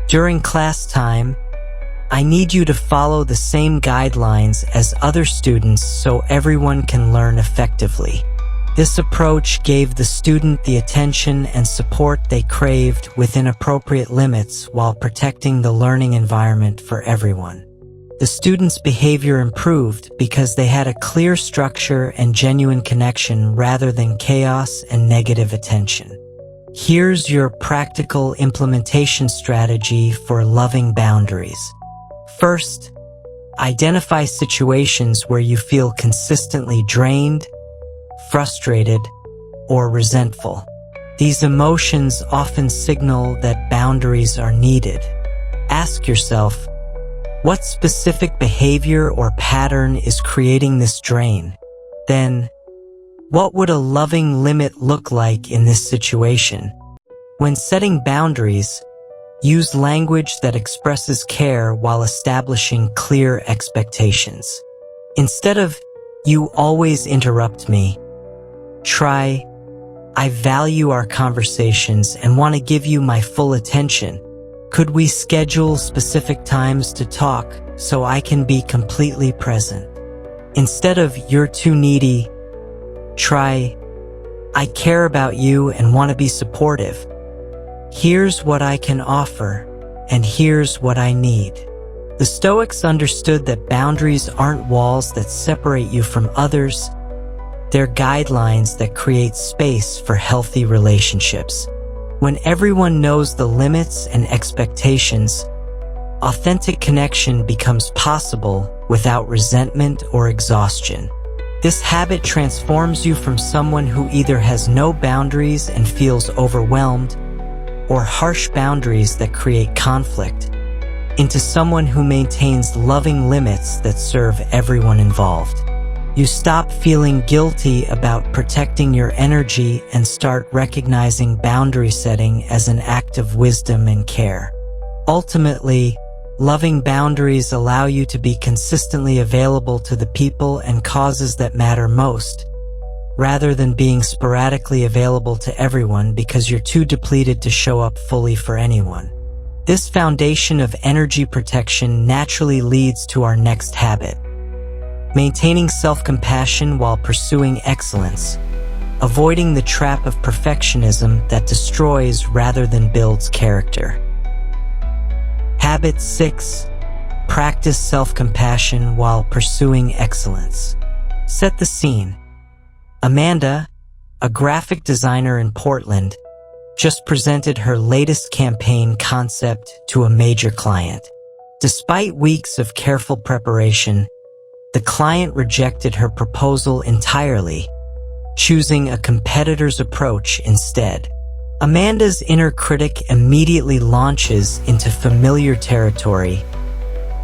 During class time, I need you to follow the same guidelines as other students so everyone can learn effectively." This approach gave the student the attention and support they craved within appropriate limits while protecting the learning environment for everyone. The students' behavior improved because they had a clear structure and genuine connection rather than chaos and negative attention. Here's your practical implementation strategy for loving boundaries. First, identify situations where you feel consistently drained, frustrated, or resentful. These emotions often signal that boundaries are needed. Ask yourself, what specific behavior or pattern is creating this drain? Then, what would a loving limit look like in this situation? When setting boundaries, use language that expresses care while establishing clear expectations. Instead of, "You always interrupt me," try, "I value our conversations and want to give you my full attention. Could we schedule specific times to talk so I can be completely present?" Instead of, "You're too needy," try, "I care about you and want to be supportive. Here's what I can offer, and here's what I need." The Stoics understood that boundaries aren't walls that separate you from others. They're guidelines that create space for healthy relationships. When everyone knows the limits and expectations, authentic connection becomes possible without resentment or exhaustion. This habit transforms you from someone who either has no boundaries and feels overwhelmed, or harsh boundaries that create conflict, into someone who maintains loving limits that serve everyone involved. You stop feeling guilty about protecting your energy and start recognizing boundary setting as an act of wisdom and care. Ultimately, loving boundaries allow you to be consistently available to the people and causes that matter most, rather than being sporadically available to everyone because you're too depleted to show up fully for anyone. This foundation of energy protection naturally leads to our next habit: maintaining self-compassion while pursuing excellence, avoiding the trap of perfectionism that destroys rather than builds character. Habit 6. Practice self-compassion while pursuing excellence. Set the scene. Amanda, a graphic designer in Portland, just presented her latest campaign concept to a major client. Despite weeks of careful preparation, the client rejected her proposal entirely, choosing a competitor's approach instead. Amanda's inner critic immediately launches into familiar territory.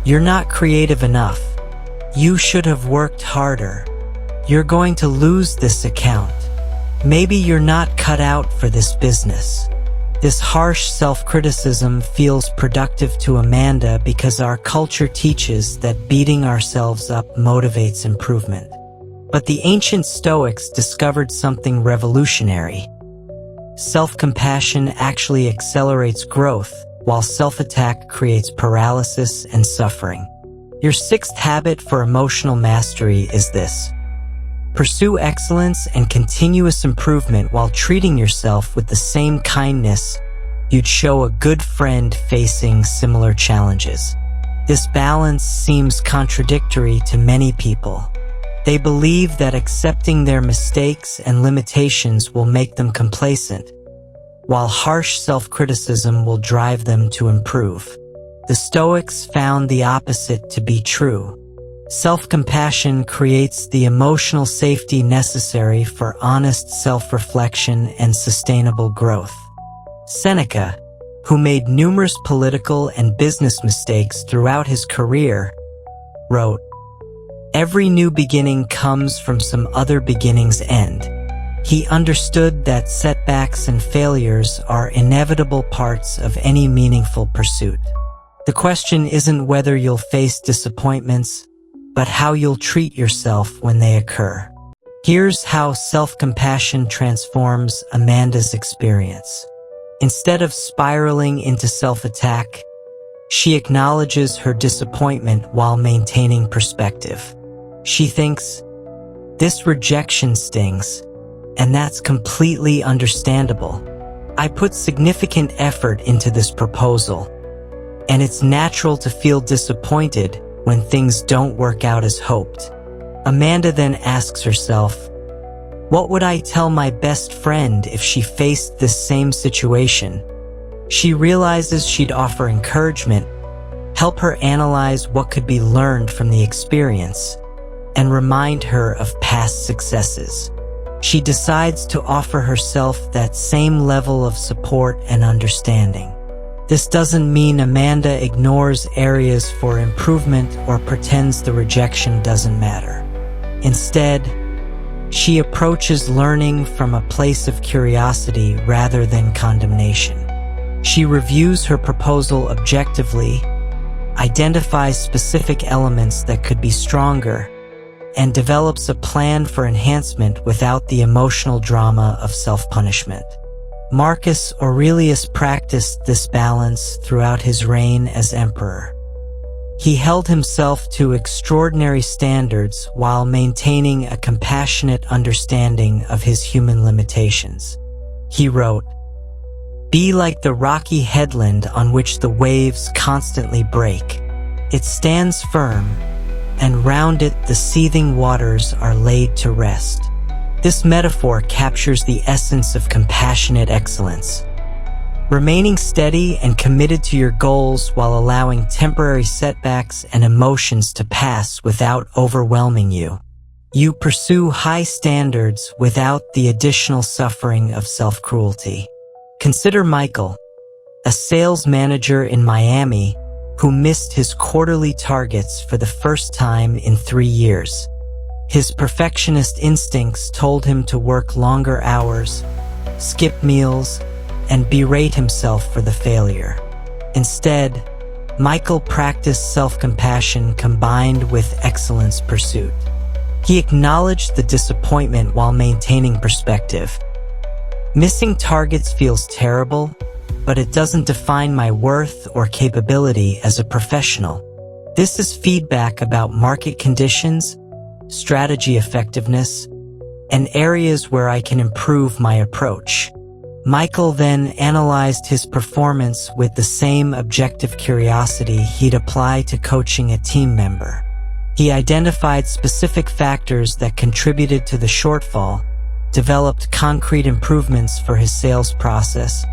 "You're not creative enough. You should have worked harder. You're going to lose this account. Maybe you're not cut out for this business." This harsh self-criticism feels productive to Amanda because our culture teaches that beating ourselves up motivates improvement. But the ancient Stoics discovered something revolutionary. Self-compassion actually accelerates growth, while self-attack creates paralysis and suffering. Your sixth habit for emotional mastery is this: pursue excellence and continuous improvement while treating yourself with the same kindness you'd show a good friend facing similar challenges. This balance seems contradictory to many people. They believe that accepting their mistakes and limitations will make them complacent, while harsh self-criticism will drive them to improve. The Stoics found the opposite to be true. Self-compassion creates the emotional safety necessary for honest self-reflection and sustainable growth. Seneca, who made numerous political and business mistakes throughout his career, wrote, "Every new beginning comes from some other beginning's end." He understood that setbacks and failures are inevitable parts of any meaningful pursuit. The question isn't whether you'll face disappointments, but how you'll treat yourself when they occur. Here's how self-compassion transforms Amanda's experience. Instead of spiraling into self-attack, she acknowledges her disappointment while maintaining perspective. She thinks, "This rejection stings, and that's completely understandable. I put significant effort into this proposal, and it's natural to feel disappointed when things don't work out as hoped." Amanda then asks herself, "What would I tell my best friend if she faced this same situation?" She realizes she'd offer encouragement, help her analyze what could be learned from the experience, and remind her of past successes. She decides to offer herself that same level of support and understanding. This doesn't mean Amanda ignores areas for improvement or pretends the rejection doesn't matter. Instead, she approaches learning from a place of curiosity rather than condemnation. She reviews her proposal objectively, identifies specific elements that could be stronger, and develops a plan for enhancement without the emotional drama of self-punishment. Marcus Aurelius practiced this balance throughout his reign as emperor. He held himself to extraordinary standards while maintaining a compassionate understanding of his human limitations. He wrote, "Be like the rocky headland on which the waves constantly break. It stands firm, and round it the seething waters are laid to rest." This metaphor captures the essence of compassionate excellence. Remaining steady and committed to your goals while allowing temporary setbacks and emotions to pass without overwhelming you. You pursue high standards without the additional suffering of self-cruelty. Consider Michael, a sales manager in Miami who missed his quarterly targets for the first time in 3 years. His perfectionist instincts told him to work longer hours, skip meals, and berate himself for the failure. Instead, Michael practiced self-compassion combined with excellence pursuit. He acknowledged the disappointment while maintaining perspective. "Missing targets feels terrible, but it doesn't define my worth or capability as a professional. This is feedback about market conditions, strategy effectiveness, and areas where I can improve my approach." Michael then analyzed his performance with the same objective curiosity he'd apply to coaching a team member. He identified specific factors that contributed to the shortfall, developed concrete improvements for his sales process,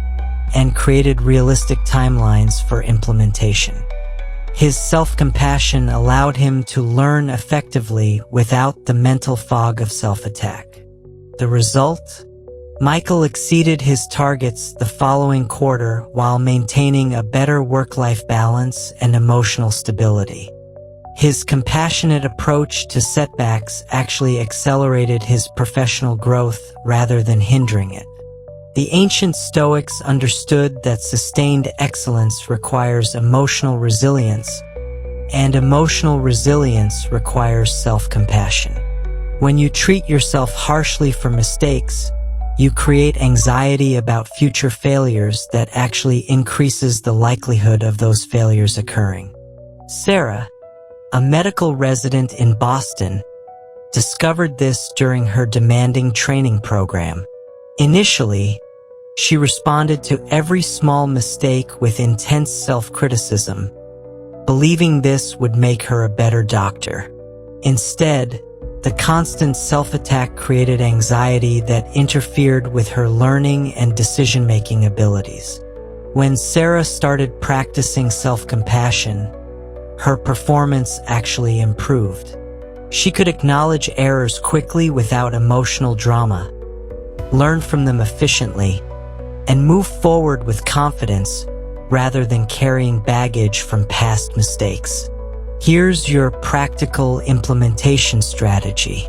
and created realistic timelines for implementation. His self-compassion allowed him to learn effectively without the mental fog of self-attack. The result? Michael exceeded his targets the following quarter while maintaining a better work-life balance and emotional stability. His compassionate approach to setbacks actually accelerated his professional growth rather than hindering it. The ancient Stoics understood that sustained excellence requires emotional resilience, and emotional resilience requires self-compassion. When you treat yourself harshly for mistakes, you create anxiety about future failures that actually increases the likelihood of those failures occurring. Sarah, a medical resident in Boston, discovered this during her demanding training program. Initially, she responded to every small mistake with intense self-criticism, believing this would make her a better doctor. Instead, the constant self-attack created anxiety that interfered with her learning and decision-making abilities. When Sarah started practicing self-compassion, her performance actually improved. She could acknowledge errors quickly without emotional drama, learn from them efficiently, and move forward with confidence rather than carrying baggage from past mistakes. Here's your practical implementation strategy.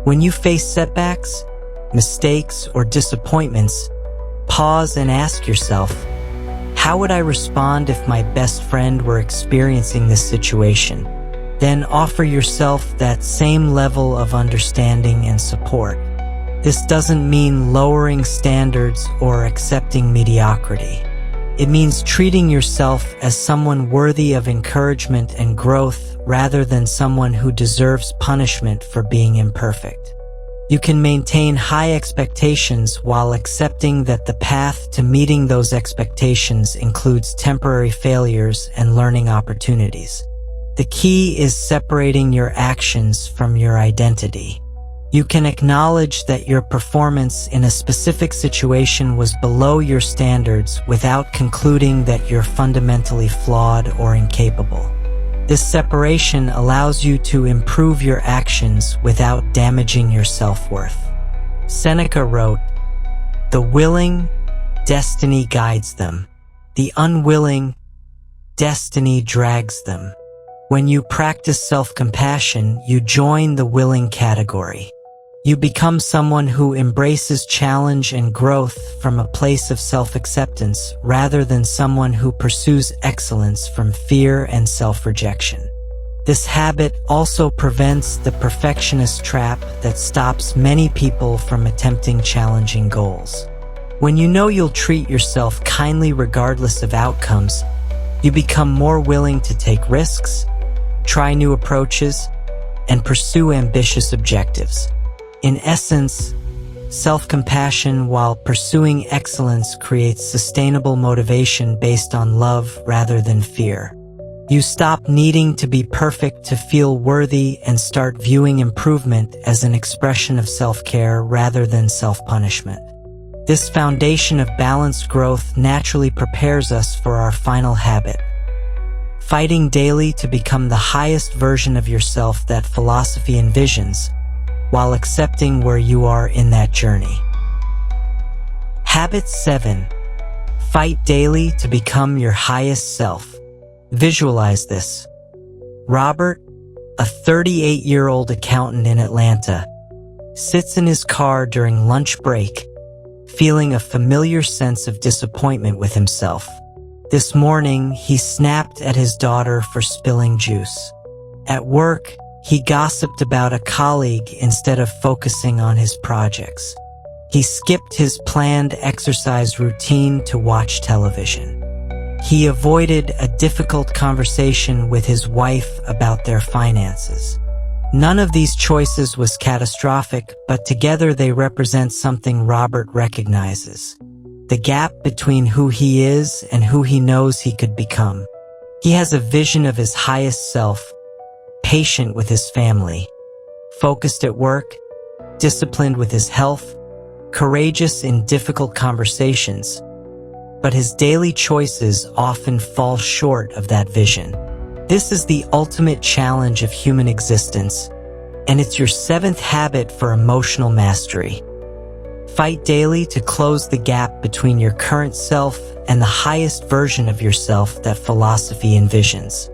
When you face setbacks, mistakes, or disappointments, pause and ask yourself, how would I respond if my best friend were experiencing this situation? Then offer yourself that same level of understanding and support. This doesn't mean lowering standards or accepting mediocrity. It means treating yourself as someone worthy of encouragement and growth rather than someone who deserves punishment for being imperfect. You can maintain high expectations while accepting that the path to meeting those expectations includes temporary failures and learning opportunities. The key is separating your actions from your identity. You can acknowledge that your performance in a specific situation was below your standards without concluding that you're fundamentally flawed or incapable. This separation allows you to improve your actions without damaging your self-worth. Seneca wrote, "The willing, destiny guides them. The unwilling, destiny drags them." When you practice self-compassion, you join the willing category. You become someone who embraces challenge and growth from a place of self-acceptance rather than someone who pursues excellence from fear and self-rejection. This habit also prevents the perfectionist trap that stops many people from attempting challenging goals. When you know you'll treat yourself kindly regardless of outcomes, you become more willing to take risks, try new approaches, and pursue ambitious objectives. In essence, self-compassion while pursuing excellence creates sustainable motivation based on love rather than fear. You stop needing to be perfect to feel worthy and start viewing improvement as an expression of self-care rather than self-punishment. This foundation of balanced growth naturally prepares us for our final habit, fighting daily to become the highest version of yourself that philosophy envisions, while accepting where you are in that journey. Habit 7. Fight daily to become your highest self. Visualize this. Robert, a 38-year-old accountant in Atlanta, sits in his car during lunch break, feeling a familiar sense of disappointment with himself. This morning, he snapped at his daughter for spilling juice. At work, he gossiped about a colleague instead of focusing on his projects. He skipped his planned exercise routine to watch television. He avoided a difficult conversation with his wife about their finances. None of these choices was catastrophic, but together they represent something Robert recognizes: the gap between who he is and who he knows he could become. He has a vision of his highest self, patient with his family, focused at work, disciplined with his health, courageous in difficult conversations, but his daily choices often fall short of that vision. This is the ultimate challenge of human existence, and it's your 7th habit for emotional mastery. Fight daily to close the gap between your current self and the highest version of yourself that philosophy envisions.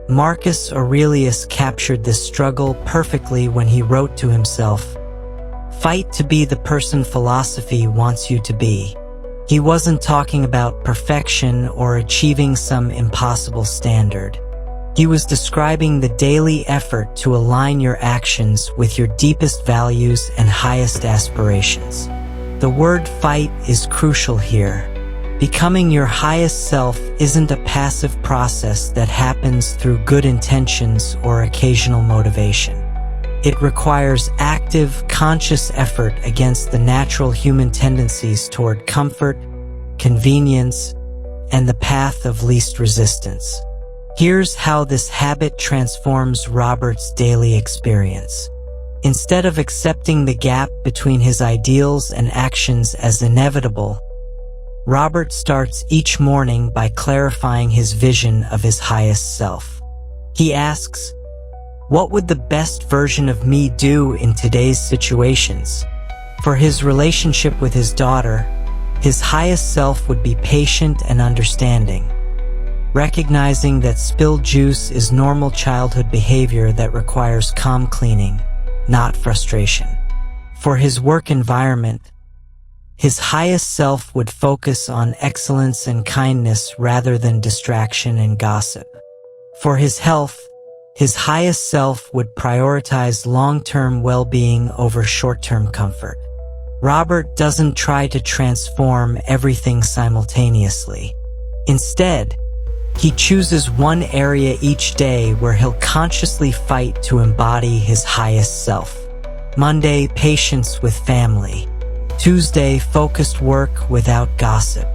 Marcus Aurelius captured this struggle perfectly when he wrote to himself, "Fight to be the person philosophy wants you to be." He wasn't talking about perfection or achieving some impossible standard. He was describing the daily effort to align your actions with your deepest values and highest aspirations. The word fight is crucial here. Becoming your highest self isn't a passive process that happens through good intentions or occasional motivation. It requires active, conscious effort against the natural human tendencies toward comfort, convenience, and the path of least resistance. Here's how this habit transforms Robert's daily experience. Instead of accepting the gap between his ideals and actions as inevitable, Robert starts each morning by clarifying his vision of his highest self. He asks, "What would the best version of me do in today's situations?" For his relationship with his daughter, his highest self would be patient and understanding, recognizing that spilled juice is normal childhood behavior that requires calm cleaning, not frustration. For his work environment, his highest self would focus on excellence and kindness rather than distraction and gossip. For his health, his highest self would prioritize long-term well-being over short-term comfort. Robert doesn't try to transform everything simultaneously. Instead, he chooses one area each day where he'll consciously fight to embody his highest self. Monday, patience with family. Tuesday, focused work without gossip.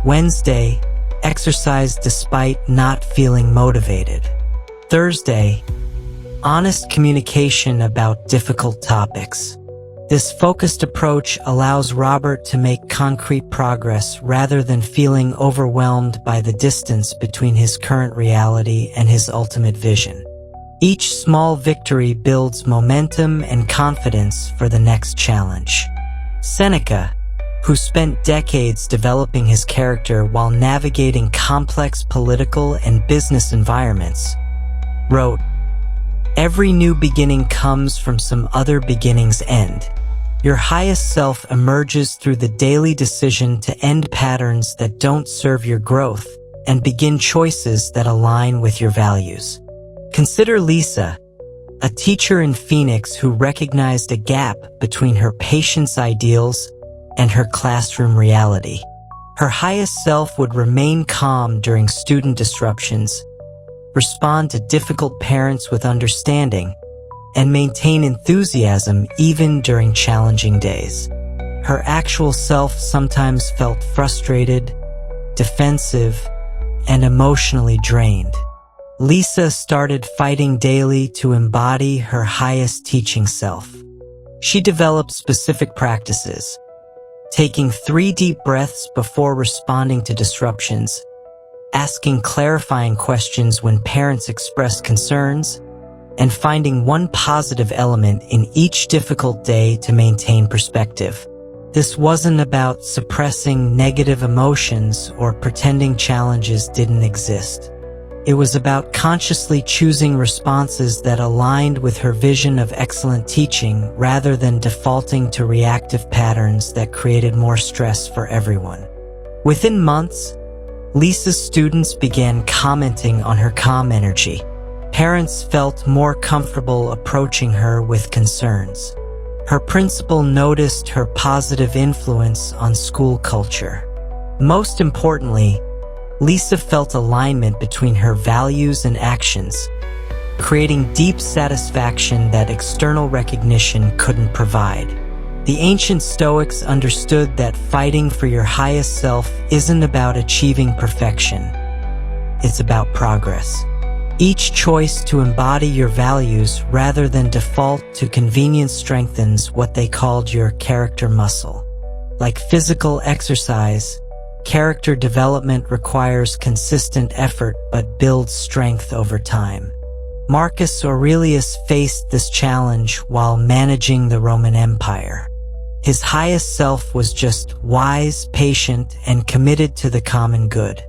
Wednesday, exercise despite not feeling motivated. Thursday, honest communication about difficult topics. This focused approach allows Robert to make concrete progress rather than feeling overwhelmed by the distance between his current reality and his ultimate vision. Each small victory builds momentum and confidence for the next challenge. Seneca, who spent decades developing his character while navigating complex political and business environments, wrote, "Every new beginning comes from some other beginning's end." Your highest self emerges through the daily decision to end patterns that don't serve your growth and begin choices that align with your values. Consider Lisa, a teacher in Phoenix who recognized a gap between her patient's ideals and her classroom reality. Her highest self would remain calm during student disruptions, respond to difficult parents with understanding, and maintain enthusiasm even during challenging days. Her actual self sometimes felt frustrated, defensive, and emotionally drained. Lisa started fighting daily to embody her highest teaching self. She developed specific practices, taking 3 deep breaths before responding to disruptions, asking clarifying questions when parents expressed concerns, and finding one positive element in each difficult day to maintain perspective. This wasn't about suppressing negative emotions or pretending challenges didn't exist. It was about consciously choosing responses that aligned with her vision of excellent teaching rather than defaulting to reactive patterns that created more stress for everyone. Within months, Lisa's students began commenting on her calm energy. Parents felt more comfortable approaching her with concerns. Her principal noticed her positive influence on school culture. Most importantly, Lisa felt alignment between her values and actions, creating deep satisfaction that external recognition couldn't provide. The ancient Stoics understood that fighting for your highest self isn't about achieving perfection. It's about progress. Each choice to embody your values rather than default to convenience strengthens what they called your character muscle. Like physical exercise, character development requires consistent effort but builds strength over time. Marcus Aurelius faced this challenge while managing the Roman Empire. His highest self was just wise, patient, and committed to the common good.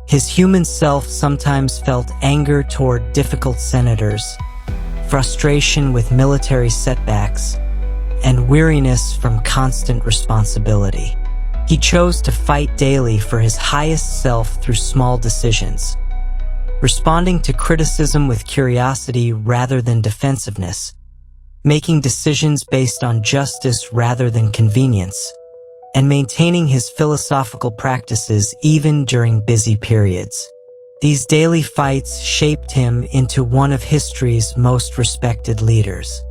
His human self sometimes felt anger toward difficult senators, frustration with military setbacks, and weariness from constant responsibility. He chose to fight daily for his highest self through small decisions, responding to criticism with curiosity rather than defensiveness, making decisions based on justice rather than convenience, and maintaining his philosophical practices even during busy periods. These daily fights shaped him into one of history's most respected leaders.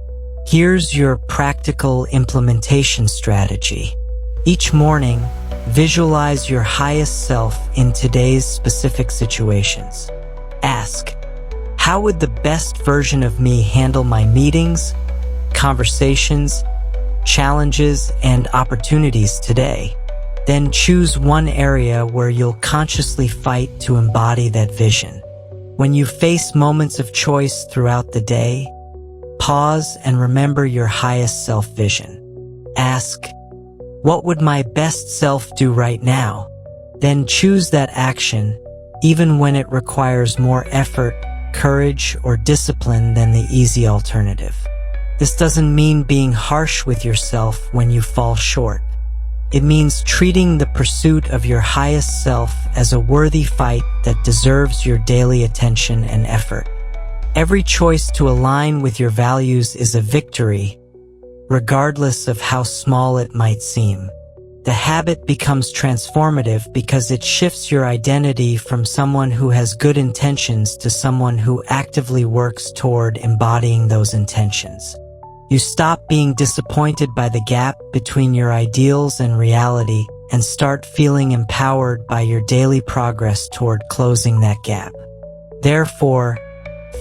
Here's your practical implementation strategy. Each morning, visualize your highest self in today's specific situations. Ask, how would the best version of me handle my meetings, conversations, challenges, and opportunities today? Then choose one area where you'll consciously fight to embody that vision. When you face moments of choice throughout the day, pause and remember your highest self vision. Ask, what would my best self do right now? Then choose that action, even when it requires more effort, courage, or discipline than the easy alternative. This doesn't mean being harsh with yourself when you fall short. It means treating the pursuit of your highest self as a worthy fight that deserves your daily attention and effort. Every choice to align with your values is a victory, regardless of how small it might seem. The habit becomes transformative because it shifts your identity from someone who has good intentions to someone who actively works toward embodying those intentions. You stop being disappointed by the gap between your ideals and reality and start feeling empowered by your daily progress toward closing that gap. Therefore,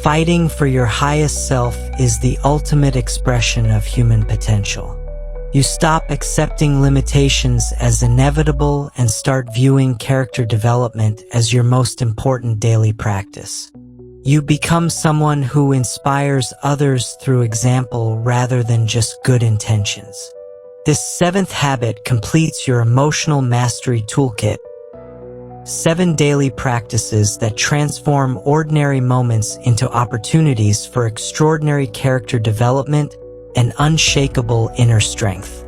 fighting for your highest self is the ultimate expression of human potential. You stop accepting limitations as inevitable and start viewing character development as your most important daily practice. You become someone who inspires others through example rather than just good intentions. This seventh habit completes your emotional mastery toolkit. 7 daily practices that transform ordinary moments into opportunities for extraordinary character development and unshakable inner strength.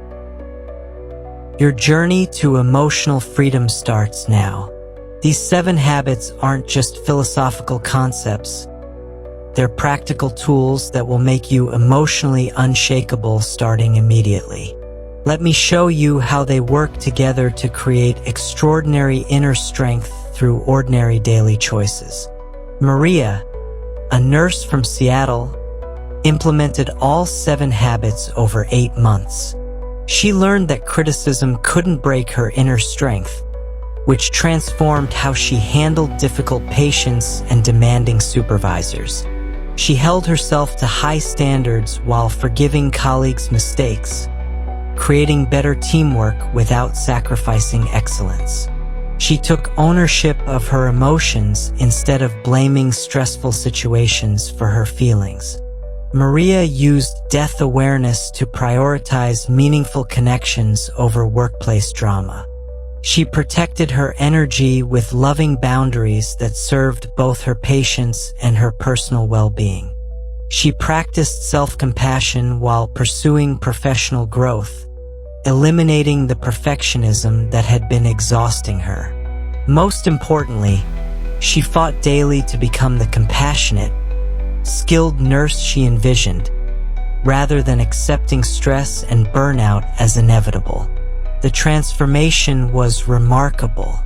Your journey to emotional freedom starts now. These 7 habits aren't just philosophical concepts. They're practical tools that will make you emotionally unshakable starting immediately. Let me show you how they work together to create extraordinary inner strength through ordinary daily choices. Maria, a nurse from Seattle, implemented all 7 habits over 8 months. She learned that criticism couldn't break her inner strength, which transformed how she handled difficult patients and demanding supervisors. She held herself to high standards while forgiving colleagues' mistakes, creating better teamwork without sacrificing excellence. She took ownership of her emotions instead of blaming stressful situations for her feelings. Maria used death awareness to prioritize meaningful connections over workplace drama. She protected her energy with loving boundaries that served both her patients and her personal well-being. She practiced self-compassion while pursuing professional growth, eliminating the perfectionism that had been exhausting her. Most importantly, she fought daily to become the compassionate, skilled nurse she envisioned, rather than accepting stress and burnout as inevitable. The transformation was remarkable.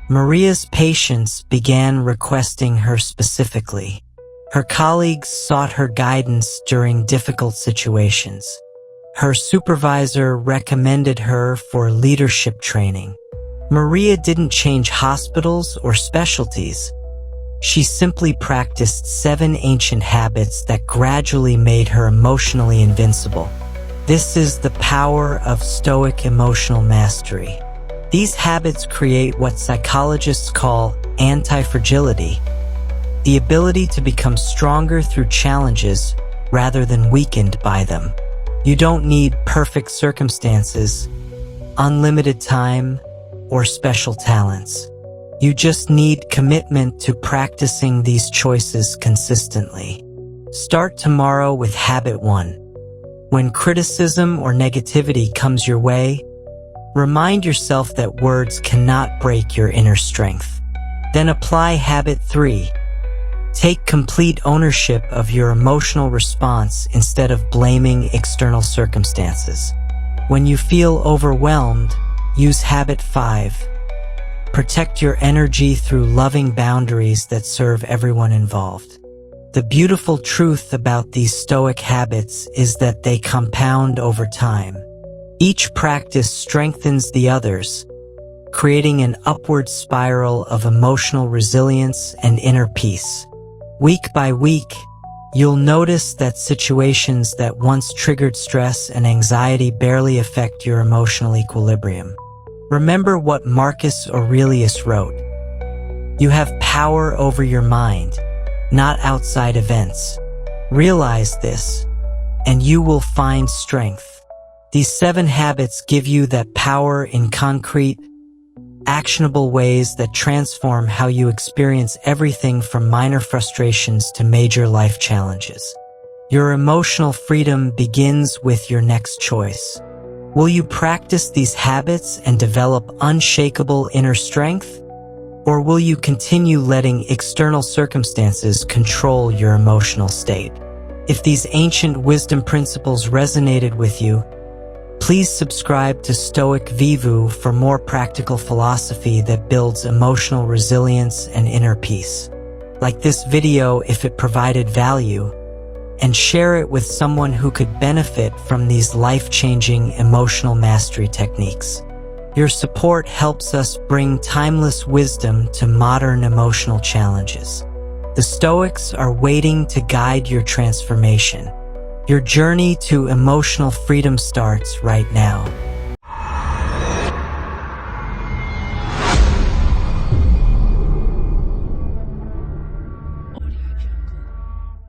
Maria's patients began requesting her specifically. Her colleagues sought her guidance during difficult situations. Her supervisor recommended her for leadership training. Maria didn't change hospitals or specialties. She simply practiced 7 ancient habits that gradually made her emotionally invincible. This is the power of Stoic emotional mastery. These habits create what psychologists call anti-fragility, the ability to become stronger through challenges rather than weakened by them. You don't need perfect circumstances, unlimited time, or special talents. You just need commitment to practicing these choices consistently. Start tomorrow with habit 1. When criticism or negativity comes your way, remind yourself that words cannot break your inner strength. Then apply habit 3. Take complete ownership of your emotional response instead of blaming external circumstances. When you feel overwhelmed, Use habit 5. Protect your energy through loving boundaries that serve everyone involved. The beautiful truth about these Stoic habits is that they compound over time. Each practice strengthens the others, creating an upward spiral of emotional resilience and inner peace. Week by week, you'll notice that situations that once triggered stress and anxiety barely affect your emotional equilibrium. Remember what Marcus Aurelius wrote: "You have power over your mind, not outside events. Realize this, and you will find strength." These 7 habits give you that power in concrete, actionable ways that transform how you experience everything from minor frustrations to major life challenges. Your emotional freedom begins with your next choice. Will you practice these habits and develop unshakable inner strength? Or will you continue letting external circumstances control your emotional state? If these ancient wisdom principles resonated with you, please subscribe to Stoic Vivu for more practical philosophy that builds emotional resilience and inner peace. Like this video if it provided value, and share it with someone who could benefit from these life-changing emotional mastery techniques. Your support helps us bring timeless wisdom to modern emotional challenges. The Stoics are waiting to guide your transformation. Your journey to emotional freedom starts right now.